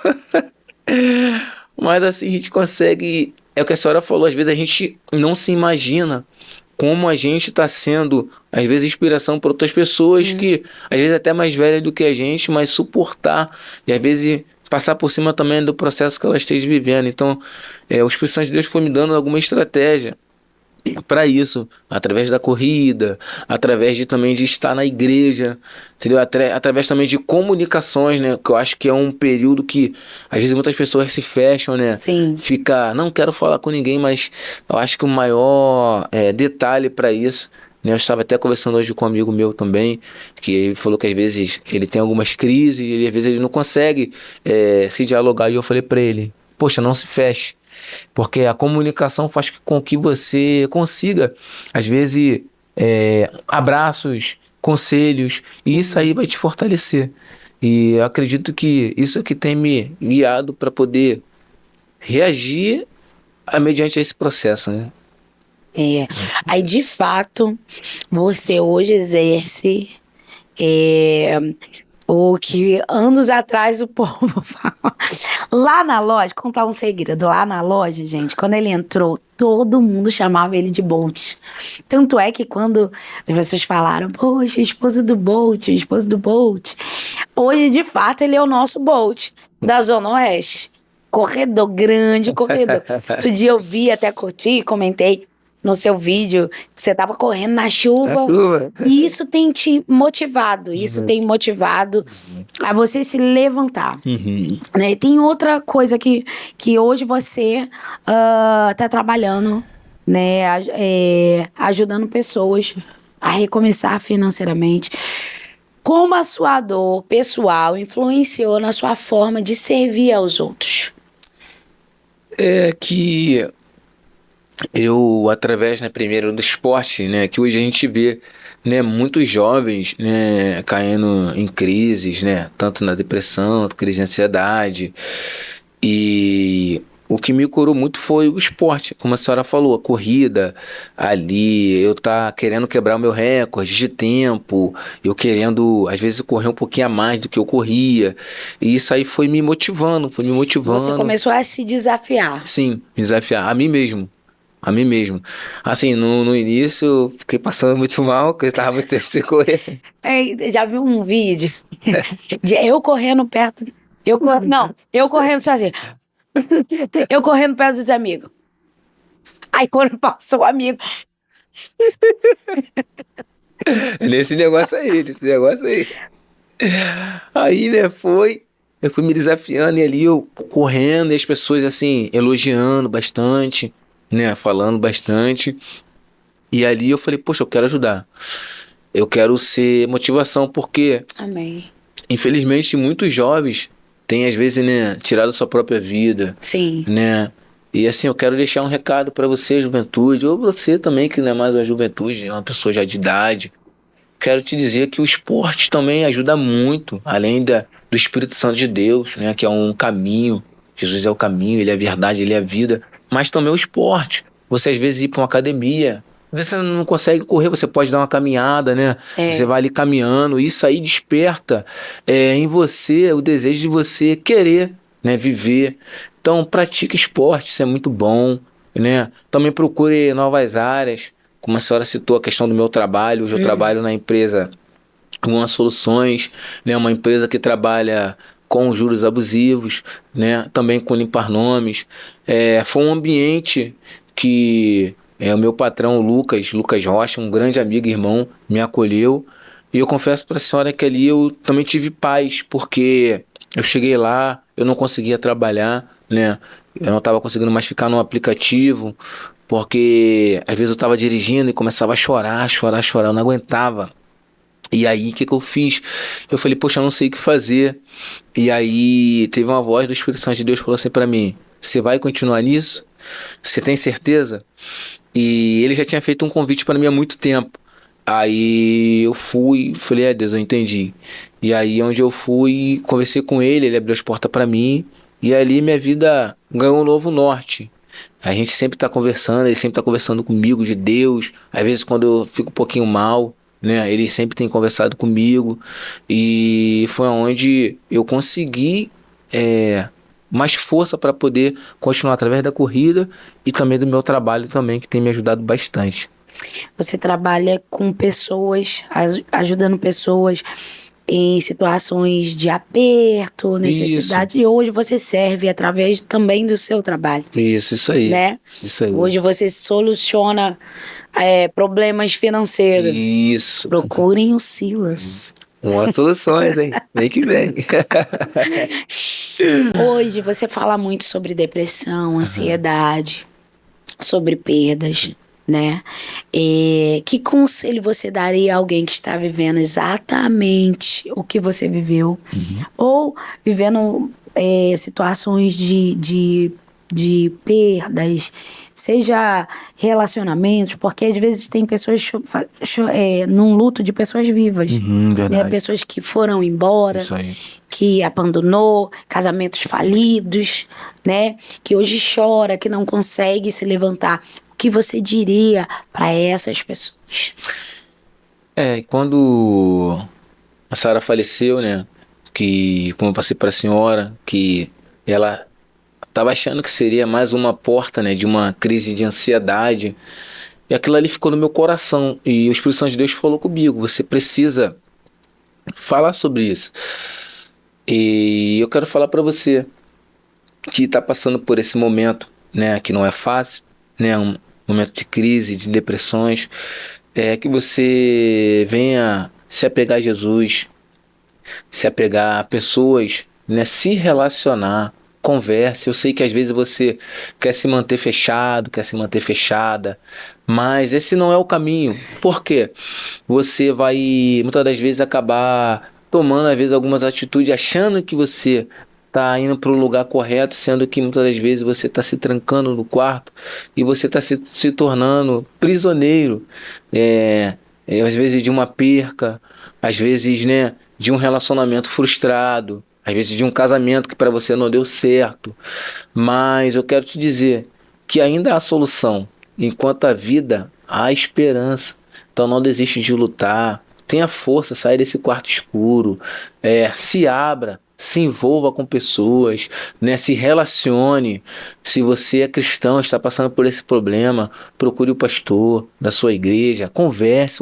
Mas assim, a gente consegue. É o que a senhora falou, às vezes a gente não se imagina como a gente está sendo, às vezes, inspiração para outras pessoas que, às vezes, até mais velhas do que a gente, mas suportar e, às vezes, passar por cima também do processo que elas estejam vivendo. Então, o Espírito Santo de Deus foi me dando alguma estratégia para isso, através da corrida, através de também de estar na igreja, entendeu? Através também de comunicações, né? Que eu acho que é um período que às vezes muitas pessoas se fecham, né? Sim. Fica, não quero falar com ninguém, mas eu acho que o maior detalhe para isso, né? Eu estava até conversando hoje com um amigo meu também, que ele falou que às vezes ele tem algumas crises e às vezes ele não consegue se dialogar, e eu falei para ele, poxa, não se feche. Porque a comunicação faz com que você consiga, às vezes, abraços, conselhos, e isso aí vai te fortalecer. E eu acredito que isso é que tem me guiado para poder reagir mediante esse processo, né? Aí, de fato, você hoje exerce o que anos atrás o povo fala. Lá na loja, contar um segredo, lá na loja, gente, quando ele entrou, todo mundo chamava ele de Bolt. Tanto é que quando as pessoas falaram, poxa, esposa do Bolt, esposa do Bolt. Hoje, de fato, ele é o nosso Bolt da Zona Oeste. Corredor, grande corredor. Outro dia eu vi, até curti, comentei no seu vídeo, que você tava correndo na chuva. Na chuva. E isso tem te motivado, isso tem motivado a você se levantar. Né? Tem outra coisa que hoje você tá trabalhando, né? Ajudando pessoas a recomeçar financeiramente. Como a sua dor pessoal influenciou na sua forma de servir aos outros? É que eu, através, né, primeiro do esporte, né, que hoje a gente vê, né, muitos jovens, né, caindo em crises, né, tanto na depressão, crise de ansiedade, e o que me curou muito foi o esporte, como a senhora falou, a corrida ali, eu tá querendo quebrar o meu recorde de tempo, eu querendo, às vezes, correr um pouquinho a mais do que eu corria, e isso aí foi me motivando, Você começou a se desafiar. Sim, desafiar a mim mesmo. A mim mesmo. Assim, no início eu fiquei passando muito mal, porque eu estava muito tempo sem correr. Já viu um vídeo de eu correndo perto. Eu correndo sozinho. Eu correndo perto dos amigos. Aí quando passou o amigo. Nesse negócio aí. Aí, né, eu fui me desafiando e ali eu correndo e as pessoas assim, elogiando bastante, né, falando bastante. E ali eu falei, poxa, eu quero ajudar. Eu quero ser motivação, porque Amém. infelizmente muitos jovens têm às vezes, né, tirado sua própria vida. Sim. Né? E assim, eu quero deixar um recado para você, juventude, ou você também que não é mais uma juventude, é uma pessoa já de idade. Quero te dizer que o esporte também ajuda muito, além do Espírito Santo de Deus, né, que é um caminho. Jesus é o caminho, ele é a verdade, ele é a vida. Mas também o esporte. Você às vezes ir para uma academia, às vezes você não consegue correr, você pode dar uma caminhada, né? Você vai ali caminhando, isso aí desperta em você o desejo de você querer, né, viver. Então pratique esporte, isso é muito bom, né? Também procure novas áreas. Como a senhora citou a questão do meu trabalho, hoje eu trabalho na empresa Uma Soluções, né? Uma empresa que trabalha com juros abusivos, né? Também com limpar nomes. Foi um ambiente que O meu patrão, Lucas Rocha, um grande amigo e irmão, me acolheu. E eu confesso para a senhora que ali eu também tive paz, porque eu cheguei lá, eu não conseguia trabalhar, né? Eu não estava conseguindo mais ficar no aplicativo, porque às vezes eu estava dirigindo e começava a chorar, chorar, chorar, eu não aguentava. E aí, o que que eu fiz? Eu falei, poxa, eu não sei o que fazer. E aí, teve uma voz do Espírito Santo de Deus que falou assim pra mim, você vai continuar nisso? Você tem certeza? E ele já tinha feito um convite para mim há muito tempo. Aí eu fui, falei, Deus, eu entendi. E aí, onde eu fui, conversei com ele, ele abriu as portas para mim. E ali minha vida ganhou um novo norte. A gente sempre tá conversando, ele sempre tá conversando comigo de Deus. Às vezes quando eu fico um pouquinho mal, né, ele sempre tem conversado comigo. E foi onde eu consegui mais força para poder continuar através da corrida e também do meu trabalho também, que tem me ajudado bastante. Você trabalha com pessoas, ajudando pessoas em situações de aperto, Isso, necessidade. E hoje você serve através também do seu trabalho, isso aí. né? Isso aí. Hoje você soluciona problemas financeiros. Isso. Procurem o Silas. Umas soluções, hein? Vem que vem. Hoje você fala muito sobre depressão, ansiedade, sobre perdas, né? Que conselho você daria a alguém que está vivendo exatamente o que você viveu? Ou vivendo situações de perdas, seja relacionamentos, porque às vezes tem pessoas num luto de pessoas vivas, né? Verdade. Pessoas que foram embora, Isso aí. que abandonou, casamentos falidos, né? Que hoje chora, que não consegue se levantar. O que você diria para essas pessoas? Quando a Sara faleceu, né? Que, como eu passei para a senhora, que ela estava achando que seria mais uma porta, né? De uma crise de ansiedade. E aquilo ali ficou no meu coração. E o Espírito Santo de Deus falou comigo: você precisa falar sobre isso. E eu quero falar para você que está passando por esse momento, né? Que não é fácil, né? Um momento de crise, de depressões. Que você venha se apegar a Jesus, se apegar a pessoas, né? Se relacionar, converse. Eu sei que às vezes você quer se manter fechado, quer se manter fechada, mas esse não é o caminho. Por quê? Você vai muitas das vezes acabar tomando às vezes algumas atitudes achando que você está indo para o lugar correto, sendo que muitas das vezes você está se trancando no quarto e você está se tornando prisioneiro, às vezes de uma perca, às vezes, né, de um relacionamento frustrado, às vezes de um casamento que para você não deu certo. Mas eu quero te dizer que ainda há solução. Enquanto há vida, há esperança. Então não desiste de lutar. Tenha força, saia desse quarto escuro. Se abra, se envolva com pessoas, né? Se relacione. Se você é cristão, está passando por esse problema, procure o pastor da sua igreja, converse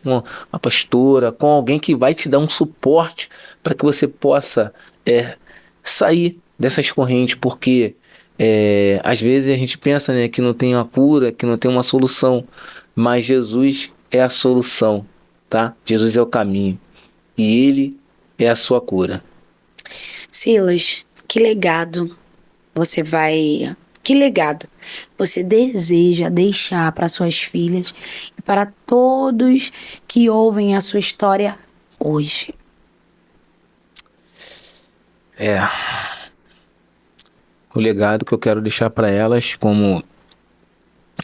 com a pastora, com alguém que vai te dar um suporte para que você possa sair dessas correntes, porque às vezes a gente pensa, né, que não tem uma cura, que não tem uma solução, mas Jesus é a solução, tá? Jesus é o caminho e Ele é a sua cura. Silas, que legado você deseja deixar para suas filhas e para todos que ouvem a sua história hoje? O legado que eu quero deixar para elas, como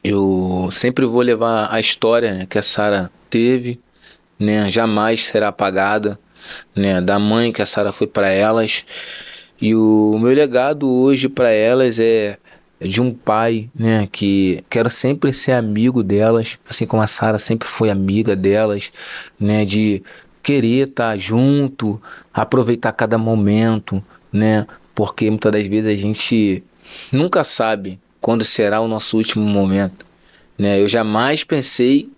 eu sempre vou levar a história, né, que a Sara teve, né, jamais será apagada, né, da mãe que a Sara foi para elas. E o meu legado hoje para elas é de um pai, né, que quero sempre ser amigo delas, assim como a Sara sempre foi amiga delas, né, de querer estar junto, aproveitar cada momento, né, porque muitas das vezes a gente nunca sabe quando será o nosso último momento, né. Eu jamais pensei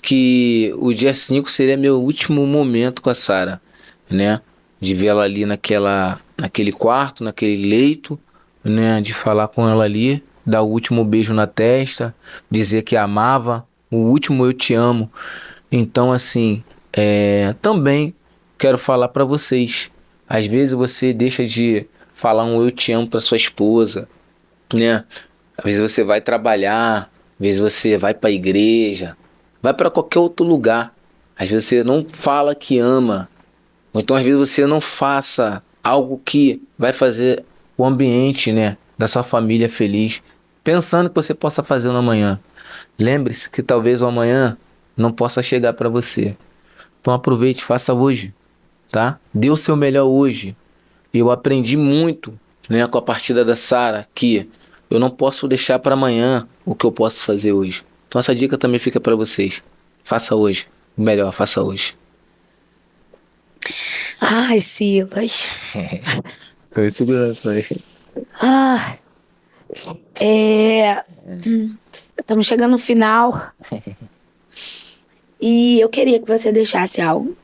que o dia 5 seria meu último momento com a Sara, né? De ver ela ali naquele quarto, naquele leito, né? De falar com ela ali. dar o último beijo na testa, dizer que amava, o último eu te amo. Então, assim, também quero falar para vocês. Às vezes você deixa de falar um eu te amo para sua esposa, né? Às vezes você vai trabalhar, às vezes você vai para a igreja, vai para qualquer outro lugar. Às vezes você não fala que ama, ou então às vezes você não faça algo que vai fazer o ambiente, né, da sua família feliz, pensando que você possa fazer no amanhã. Lembre-se que talvez o amanhã não possa chegar para você. Então aproveite, faça hoje, tá? Dê o seu melhor hoje. Eu aprendi muito, né, com a partida da Sara, que eu não posso deixar para amanhã o que eu posso fazer hoje. Então essa dica também fica para vocês. Faça hoje. O melhor, faça hoje. Ai, Silas. Tô segurando aí. Ah, estamos chegando no final. E eu queria que você deixasse algo.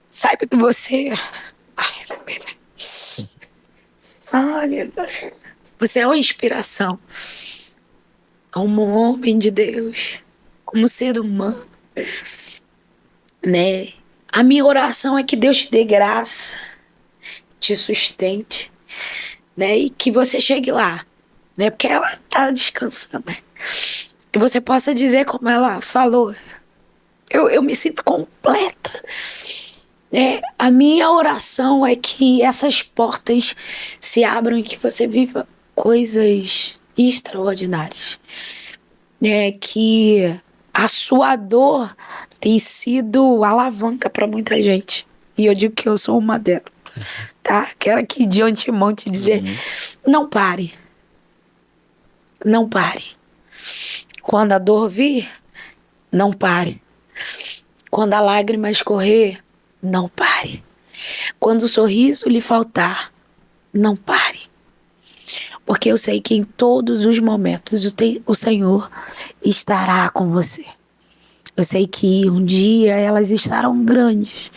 Saiba que você. Ai, pera. Ai, meu Deus. Você é uma inspiração. Como homem de Deus. Como ser humano. Né? A minha oração é que Deus te dê graça. Te sustente. Né? E que você chegue lá. Né? Porque ela tá descansando. Né? Que você possa dizer como ela falou. Eu me sinto completa. A minha oração é que essas portas se abram e que você viva coisas extraordinárias. Que a sua dor tem sido alavanca para muita gente. E eu digo que eu sou uma delas. Tá? Quero aqui de antemão te dizer, não pare. Não pare. Quando a dor vir, não pare. Quando a lágrima escorrer, não pare. Quando o sorriso lhe faltar, não pare. Porque eu sei que em todos os momentos o Senhor estará com você. Eu sei que um dia elas estarão grandes,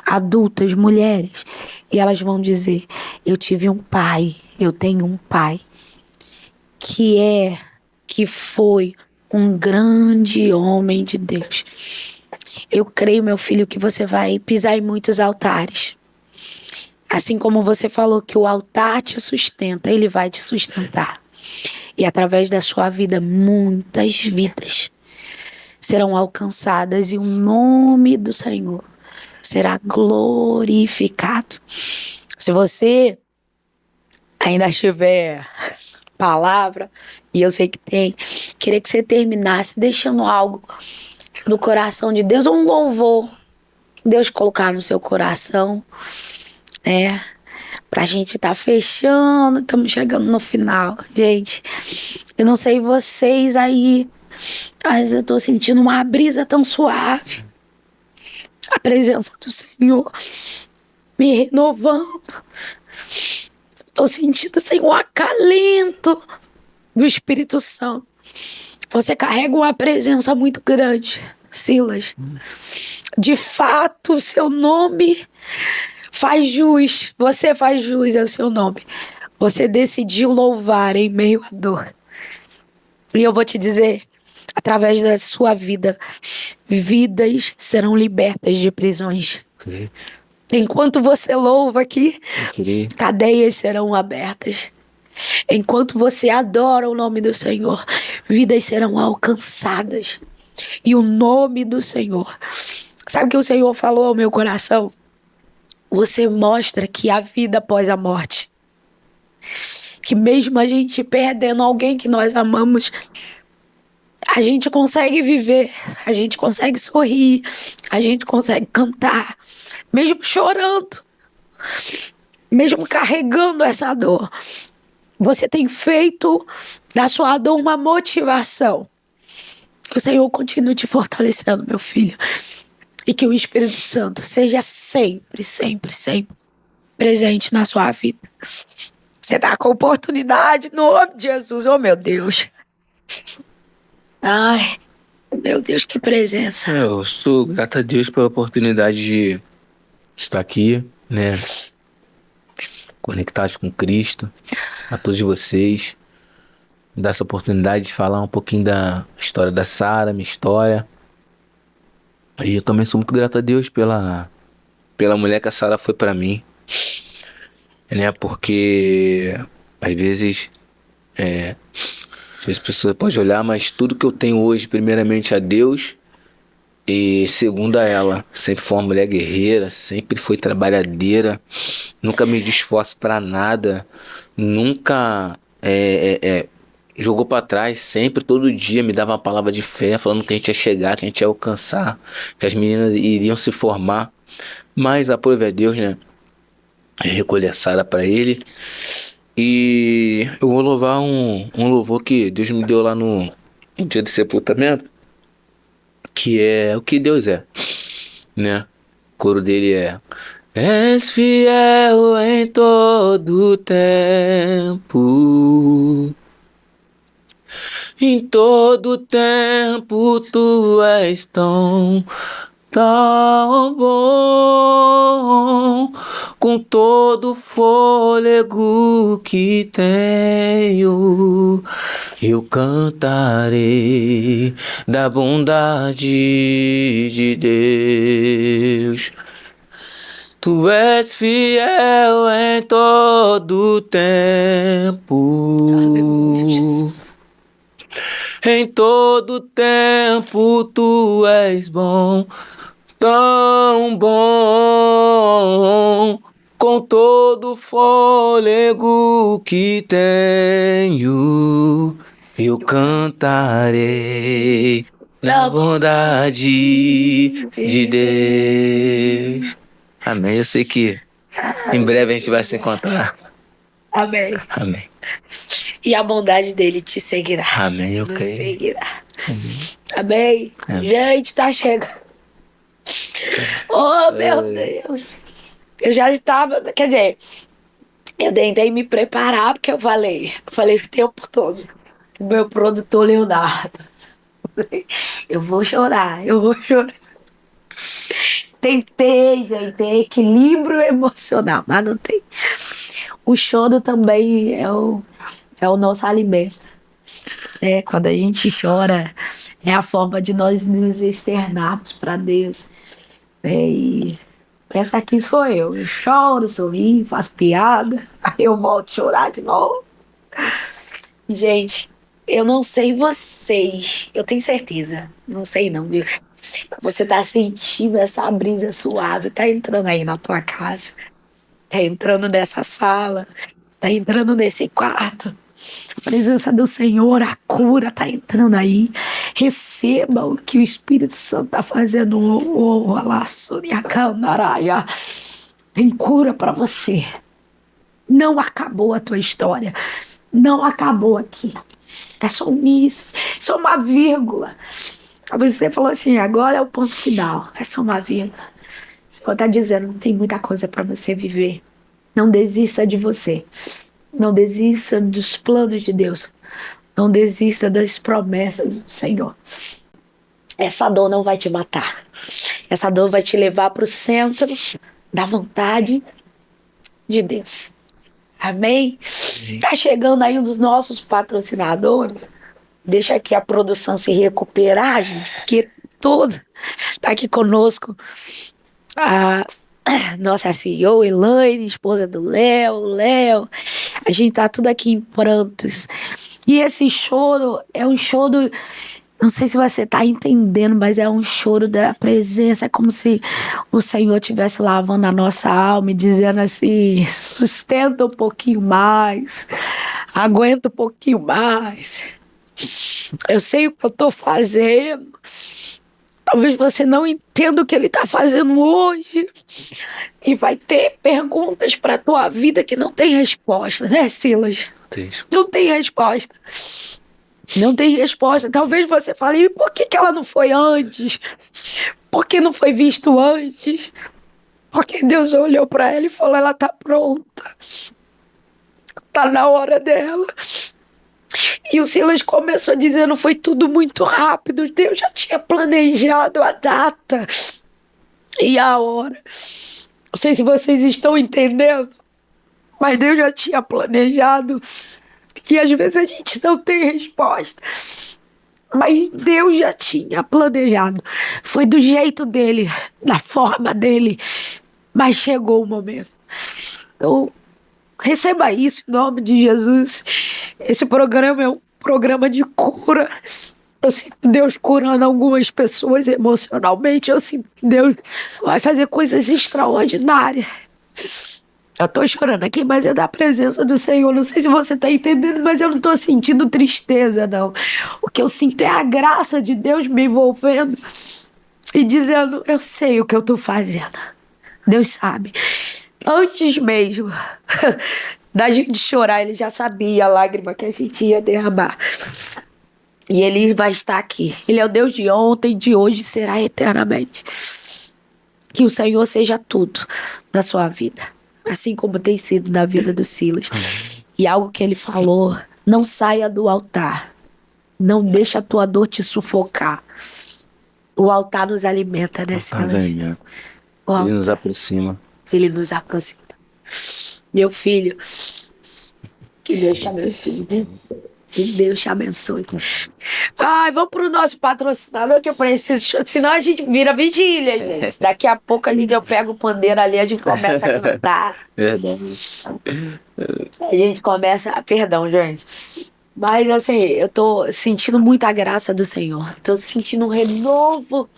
adultas, mulheres, e elas vão dizer, eu tive um pai, eu tenho um pai, que foi um grande homem de Deus. Eu creio, meu filho, que você vai pisar em muitos altares. Assim como você falou que o altar te sustenta, ele vai te sustentar. E através da sua vida, muitas vidas serão alcançadas e o nome do Senhor será glorificado. Se você ainda tiver palavra, e eu sei que tem, queria que você terminasse deixando algo no coração de Deus, ou um louvor que Deus colocar no seu coração, pra gente tá fechando, estamos chegando no final. Gente, eu não sei vocês aí, mas eu tô sentindo uma brisa tão suave, a presença do Senhor me renovando. Tô sentindo assim um acalento do Espírito Santo. Você carrega uma presença muito grande, Silas. De fato, o seu nome faz jus. Você faz jus ao seu nome. Você decidiu louvar em meio à dor. E eu vou te dizer, através da sua vida, vidas serão libertas de prisões. Enquanto você louva aqui, cadeias serão abertas. Enquanto você adora o nome do Senhor, vidas serão alcançadas. E o nome do Senhor, sabe o que o Senhor falou ao meu coração? Você mostra que há vida após a morte. Que mesmo a gente perdendo alguém que nós amamos, a gente consegue viver, a gente consegue sorrir, a gente consegue cantar, mesmo chorando, mesmo carregando essa dor. Você tem feito da sua dor uma motivação. Que o Senhor continue te fortalecendo, meu filho. E que o Espírito Santo seja sempre, sempre, sempre presente na sua vida. Você tá com oportunidade no nome de Jesus. Oh, meu Deus. Ai, meu Deus, que presença. Eu sou grato a Deus pela oportunidade de estar aqui, né? Conectados com Cristo, a todos vocês. Dar essa oportunidade de falar um pouquinho da história da Sara, minha história. E eu também sou muito grato a Deus pela mulher que a Sara foi pra mim, né? Porque às vezes as pessoas podem olhar, mas tudo que eu tenho hoje, primeiramente a Deus e segundo a ela. Sempre foi uma mulher guerreira, sempre foi trabalhadeira, nunca me esforço pra nada, nunca jogou pra trás, sempre, todo dia me dava uma palavra de fé, falando que a gente ia chegar, que a gente ia alcançar, que as meninas iriam se formar. Mas aprove a Deus, né? Eu recolhi a Sara pra ele. E eu vou louvar um louvor que Deus me deu lá no dia do sepultamento, que é o que Deus é, né? O coro dele é: És fiel em todo tempo, em todo tempo tu és tão bom, com todo fôlego que tenho, eu cantarei da bondade de Deus. Tu és fiel em todo tempo. Aleluia, Jesus. Em todo tempo tu és bom, tão bom, com todo fôlego que tenho, eu cantarei da bondade de Deus. Amém. Eu sei que em breve a gente vai se encontrar. Amém. Amém. E a bondade dele te seguirá. Amém, eu Nos creio. seguirá. Amém. Amém. Gente, tá chegando. Oh, meu Deus. Eu já estava, quer dizer, eu tentei me preparar porque eu falei o tempo todo. O meu produtor Leonardo. Eu vou chorar. Tentei, gente, ter equilíbrio emocional, mas não tem. O choro também é o nosso alimento. Quando a gente chora, é a forma de nós nos externarmos para Deus. E pensa que isso sou eu. Eu choro, sorrio, faço piada, aí eu volto a chorar de novo. Gente, eu não sei vocês, eu tenho certeza, não sei não, viu? Você tá sentindo essa brisa suave, tá entrando aí na tua casa, tá entrando nessa sala, tá entrando nesse quarto. A presença do Senhor, a cura tá entrando aí. Receba o que o Espírito Santo tá fazendo. Tem cura para você. Não acabou a tua história. Não acabou aqui. É só um início, só uma vírgula. Talvez você falou assim, agora é o ponto final. É só uma vírgula. O Senhor está dizendo, tem muita coisa para você viver. Não desista de você. Não desista dos planos de Deus. Não desista das promessas do Senhor. Essa dor não vai te matar. Essa dor vai te levar para o centro da vontade de Deus. Amém? Tá chegando aí um dos nossos patrocinadores. Deixa aqui a produção se recuperar, gente, porque tá aqui conosco a nossa CEO, Elaine, esposa do Léo. A gente tá tudo aqui em prantos. E esse choro é um choro, não sei se você tá entendendo, mas é um choro da presença, é como se o Senhor estivesse lavando a nossa alma e dizendo assim, sustenta um pouquinho mais, aguenta um pouquinho mais. Eu sei o que eu tô fazendo. Talvez você não entenda o que ele tá fazendo hoje. E vai ter perguntas pra tua vida que não tem resposta, né, Silas? Não tem resposta. Não tem resposta. Talvez você fale, e por que ela não foi antes? Por que não foi visto antes? Porque Deus olhou pra ela e falou, ela tá pronta. Tá na hora dela. E o Silas começou dizendo, foi tudo muito rápido. Deus já tinha planejado a data e a hora. Não sei se vocês estão entendendo. Mas Deus já tinha planejado. E às vezes a gente não tem resposta. Mas Deus já tinha planejado. Foi do jeito dele, da forma dele. Mas chegou o momento. Então, receba isso em nome de Jesus. Esse programa é um programa de cura. Eu sinto Deus curando algumas pessoas emocionalmente. Eu sinto que Deus vai fazer coisas extraordinárias. Eu tô chorando aqui, mas é da presença do Senhor. Não sei se você tá entendendo, mas eu não tô sentindo tristeza, não. O que eu sinto é a graça de Deus me envolvendo e dizendo: eu sei o que eu tô fazendo. Deus sabe. Antes mesmo da gente chorar, ele já sabia a lágrima que a gente ia derramar. E ele vai estar aqui. Ele é o Deus de ontem, de hoje, será eternamente. Que o Senhor seja tudo na sua vida. Assim como tem sido na vida do Silas. E algo que ele falou: não saia do altar. Não deixa a tua dor te sufocar. O altar nos alimenta, né, Silas? Ele nos aproxima. Ele nos aproxima. Meu filho, que Deus te abençoe. Que Deus te abençoe. Ai, vamos pro nosso patrocinador que eu preciso. Senão a gente vira vigília, gente. Daqui a pouco eu pego o pandeiro ali, a gente começa a cantar. A gente começa. Perdão, gente. Mas assim, eu tô sentindo muita graça do Senhor. Tô sentindo um renovo.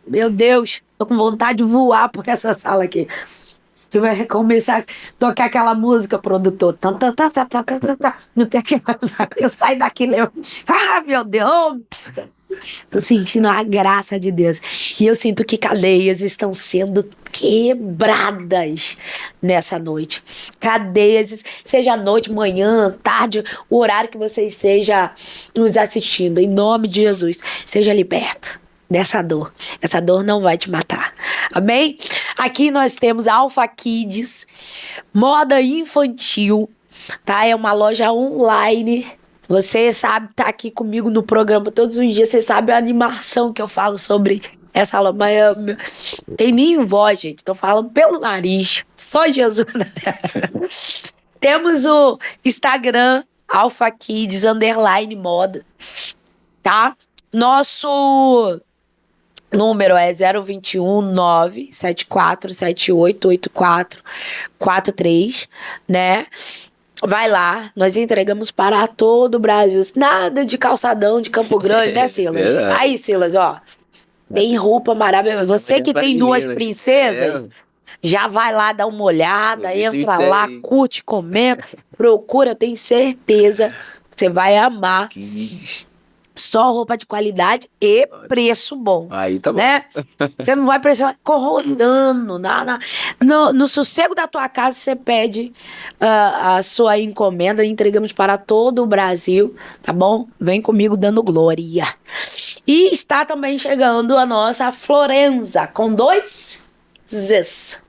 Meu Deus, tô com vontade de voar por essa sala aqui. Que vai começar a tocar aquela música, produtor. Não tem aquela. Eu saio daqui, eu. Ah, meu Deus! Tô sentindo a graça de Deus. E eu sinto que cadeias estão sendo quebradas nessa noite. Cadeias, seja noite, manhã, tarde, o horário que você esteja nos assistindo. Em nome de Jesus, seja liberto dessa dor. Essa dor não vai te matar. Amém? Aqui nós temos a Alpha Kids, moda infantil, tá? É uma loja online. Você sabe, tá aqui comigo no programa todos os dias, você sabe a animação que eu falo sobre essa loja. Mas tem nem voz, gente. Tô falando pelo nariz. Só Jesus. Temos o Instagram, Alpha Kids, _moda, tá? Nosso número é 021 97478 8443, né? Vai lá, nós entregamos para todo o Brasil. Nada de calçadão de Campo Grande, né, Silas? Aí, Silas, ó. Tem roupa maravilhosa. Você que tem duas princesas, já vai lá dar uma olhada, entra lá, curte, comenta, procura, eu tenho certeza que você vai amar. Só roupa de qualidade e preço bom. Aí tá bom. Né? Você não vai pressionar, corrodando. No sossego da tua casa, você pede a sua encomenda. Entregamos para todo o Brasil, tá bom? Vem comigo dando glória. E está também chegando a nossa Florenza, com 2 Zs.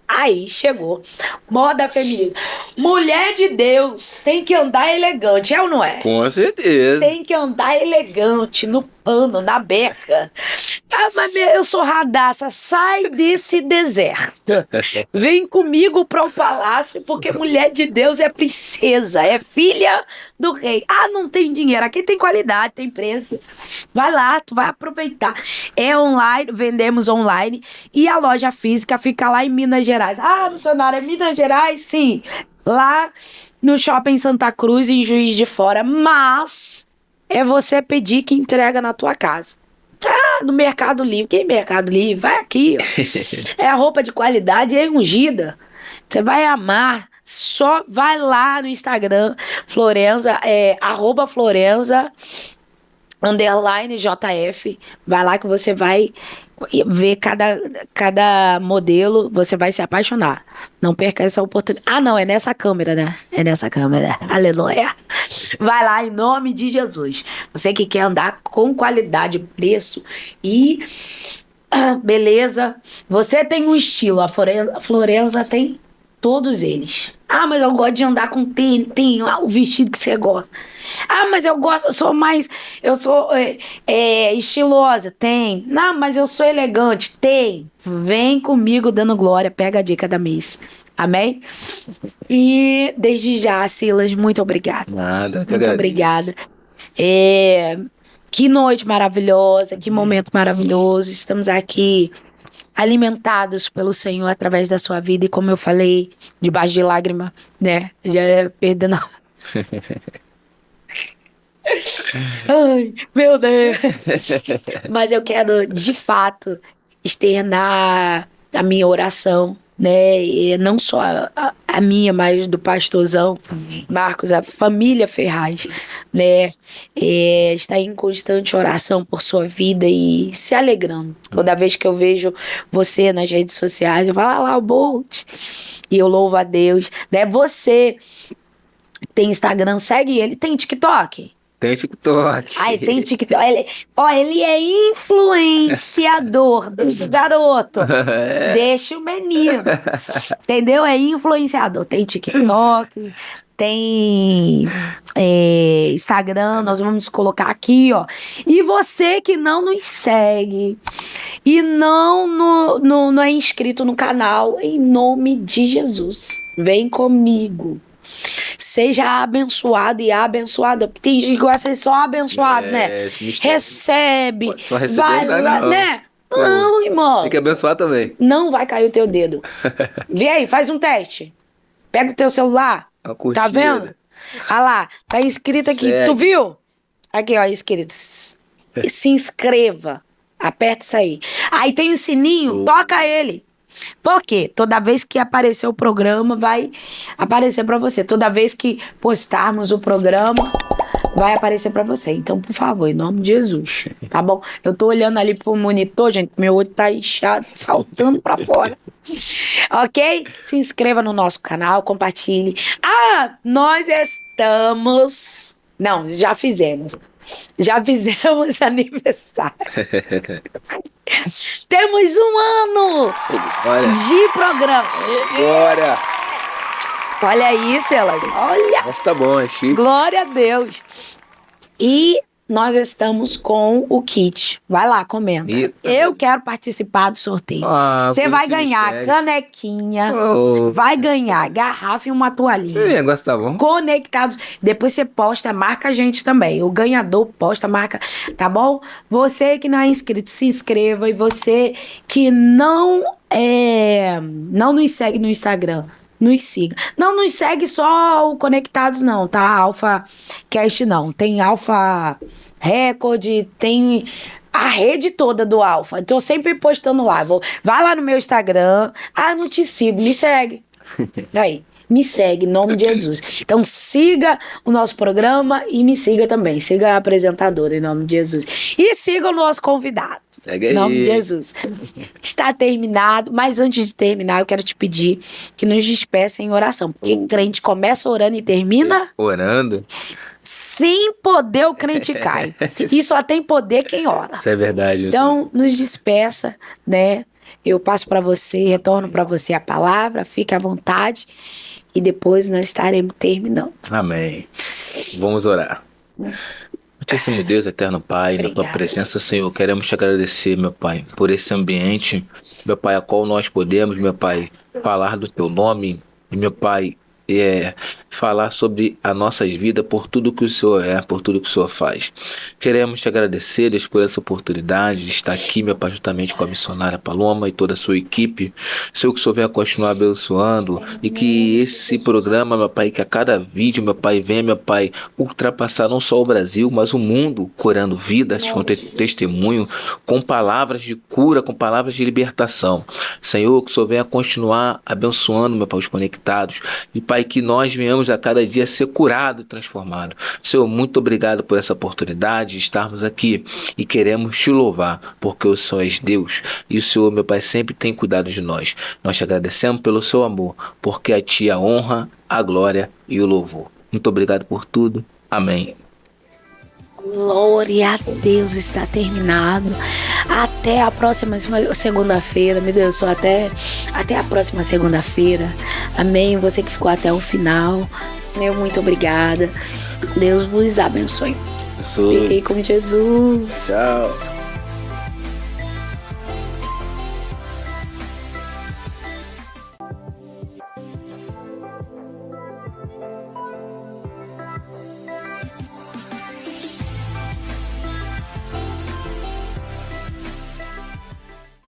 Aí chegou. Moda feminina. Mulher de Deus tem que andar elegante, é ou não é? Com certeza. Tem que andar elegante, no pano, na beca. Ah, mas eu sou radaça, sai desse deserto. Vem comigo para o palácio, porque mulher de Deus é princesa, é filha do rei. Ah, não tem dinheiro, aqui tem qualidade, tem preço. Vai lá, tu vai aproveitar. É online, vendemos online e a loja física fica lá em Minas Gerais. Ah, missionária, é Minas Gerais? Sim. Lá no Shopping Santa Cruz, em Juiz de Fora. Mas é você pedir que entrega na tua casa. Ah, no Mercado Livre. Que Mercado Livre? Vai aqui, ó. É a roupa de qualidade, é ungida. Você vai amar. Só vai lá no Instagram, Florenza, @Florenza _JF. Vai lá que você vai ver cada modelo, você vai se apaixonar. Não perca essa oportunidade. Ah, não, é nessa câmera, né? É nessa câmera. Aleluia. Vai lá em nome de Jesus. Você que quer andar com qualidade, preço e beleza. Você tem um estilo. A Florenza tem todos eles. Ah, mas eu gosto de andar com tênis, tem o vestido que você gosta. Ah, mas eu gosto, eu sou estilosa, tem. Não, mas eu sou elegante, tem. Vem comigo dando glória, pega a dica da Miss. Amém? E desde já, Silas, muito obrigada. Nada, Muito obrigada. Que noite maravilhosa, que momento maravilhoso. Estamos aqui alimentados pelo Senhor através da sua vida. E como eu falei, debaixo de lágrima, né? Já perdendo. Ai, meu Deus. Mas eu quero, de fato, externar a minha oração, né? E não só a minha, mas do pastorzão Marcos, a família Ferraz, né? Está em constante oração por sua vida e se alegrando. Toda vez que eu vejo você nas redes sociais, eu falo, ah lá o Bolt. E eu louvo a Deus, né? Você tem Instagram, segue ele. Tem TikTok? Tem TikTok. Ai, tem TikTok. Ele é influenciador desse garoto. Deixa o menino. Entendeu? É influenciador. Tem TikTok, tem Instagram, nós vamos colocar aqui, ó. E você que não nos segue e não é inscrito no canal, em nome de Jesus, vem comigo. Seja abençoado e abençoada. Porque tem gente que gosta de ser só abençoado, né? Recebe. Só receber vai lá, não. né? Não, irmão. Tem que abençoar também. Não vai cair o teu dedo. Vê aí, faz um teste. Pega o teu celular. Tá vendo? Olha lá, tá inscrito aqui. Segue. Tu viu? Aqui, ó, inscrito. Se inscreva. Aperta isso aí. Aí tem o sininho, toca ele. Por quê? Toda vez que aparecer o programa, vai aparecer pra você. Toda vez que postarmos o programa, vai aparecer pra você. Então, por favor, em nome de Jesus, tá bom? Eu tô olhando ali pro monitor, gente, meu olho tá inchado, saltando pra fora. Ok? Se inscreva no nosso canal, compartilhe. Ah, nós estamos... Não, já fizemos aniversário. Temos 1 ano de programa. Bora! Olha isso, elas. Olha. Nossa, tá bom, é chique. Glória a Deus. E nós estamos com o kit. Vai lá, comenta. Eita. Eu quero participar do sorteio. Você vai ganhar canequinha, vai ganhar garrafa e uma toalhinha. O negócio tá bom. Conectados. Depois você posta, marca a gente também. O ganhador posta, marca, tá bom? Você que não é inscrito, se inscreva. E você que não nos segue no Instagram, nos siga. Não nos segue só o Conectados, não, tá? Alpha Cast, não. Tem Alpha Record, tem a rede toda do Alpha. Tô sempre postando lá. Vai lá no meu Instagram. Ah, não te sigo. Me segue. Aí. Me segue, em nome de Jesus. Então siga o nosso programa e me siga também. Siga a apresentadora, em nome de Jesus. E siga o nosso convidado. Segue aí. Em nome de Jesus. Está terminado, mas antes de terminar, eu quero te pedir que nos despeça em oração. Porque crente começa orando e termina... Orando? Sem poder o crente cai. E só tem poder quem ora. Isso é verdade. Então, nos despeça, né? Eu passo para você, retorno para você a palavra, fique à vontade e depois nós estaremos terminando. Amém. Vamos orar. Altíssimo Deus, eterno Pai, na tua presença, Senhor, queremos te agradecer, meu Pai, por esse ambiente, meu Pai, a qual nós podemos, meu Pai, falar do teu nome e, meu Pai, falar sobre as nossas vidas por tudo que o Senhor é, por tudo que o Senhor faz. Queremos te agradecer, Deus, por essa oportunidade de estar aqui, meu Pai, juntamente com a missionária Paloma e toda a sua equipe. Senhor, que o Senhor venha continuar abençoando e que esse programa, meu Pai, que a cada vídeo, meu Pai, venha, meu Pai, ultrapassar não só o Brasil, mas o mundo, curando vidas com testemunho, com palavras de cura, com palavras de libertação. Senhor, que o Senhor venha continuar abençoando, meu Pai, os conectados. E, Pai, que nós venhamos a cada dia ser curado e transformado. Senhor, muito obrigado por essa oportunidade de estarmos aqui e queremos te louvar, porque o Senhor és Deus e o Senhor, meu Pai, sempre tem cuidado de nós. Nós te agradecemos pelo seu amor, porque a ti a honra, a glória e o louvor. Muito obrigado por tudo. Amém. Glória a Deus, está terminado. Até a próxima segunda-feira, meu Deus, só até a próxima segunda-feira. Amém. Você que ficou até o final, meu muito obrigada. Deus vos abençoe. Fiquei com Jesus. Tchau.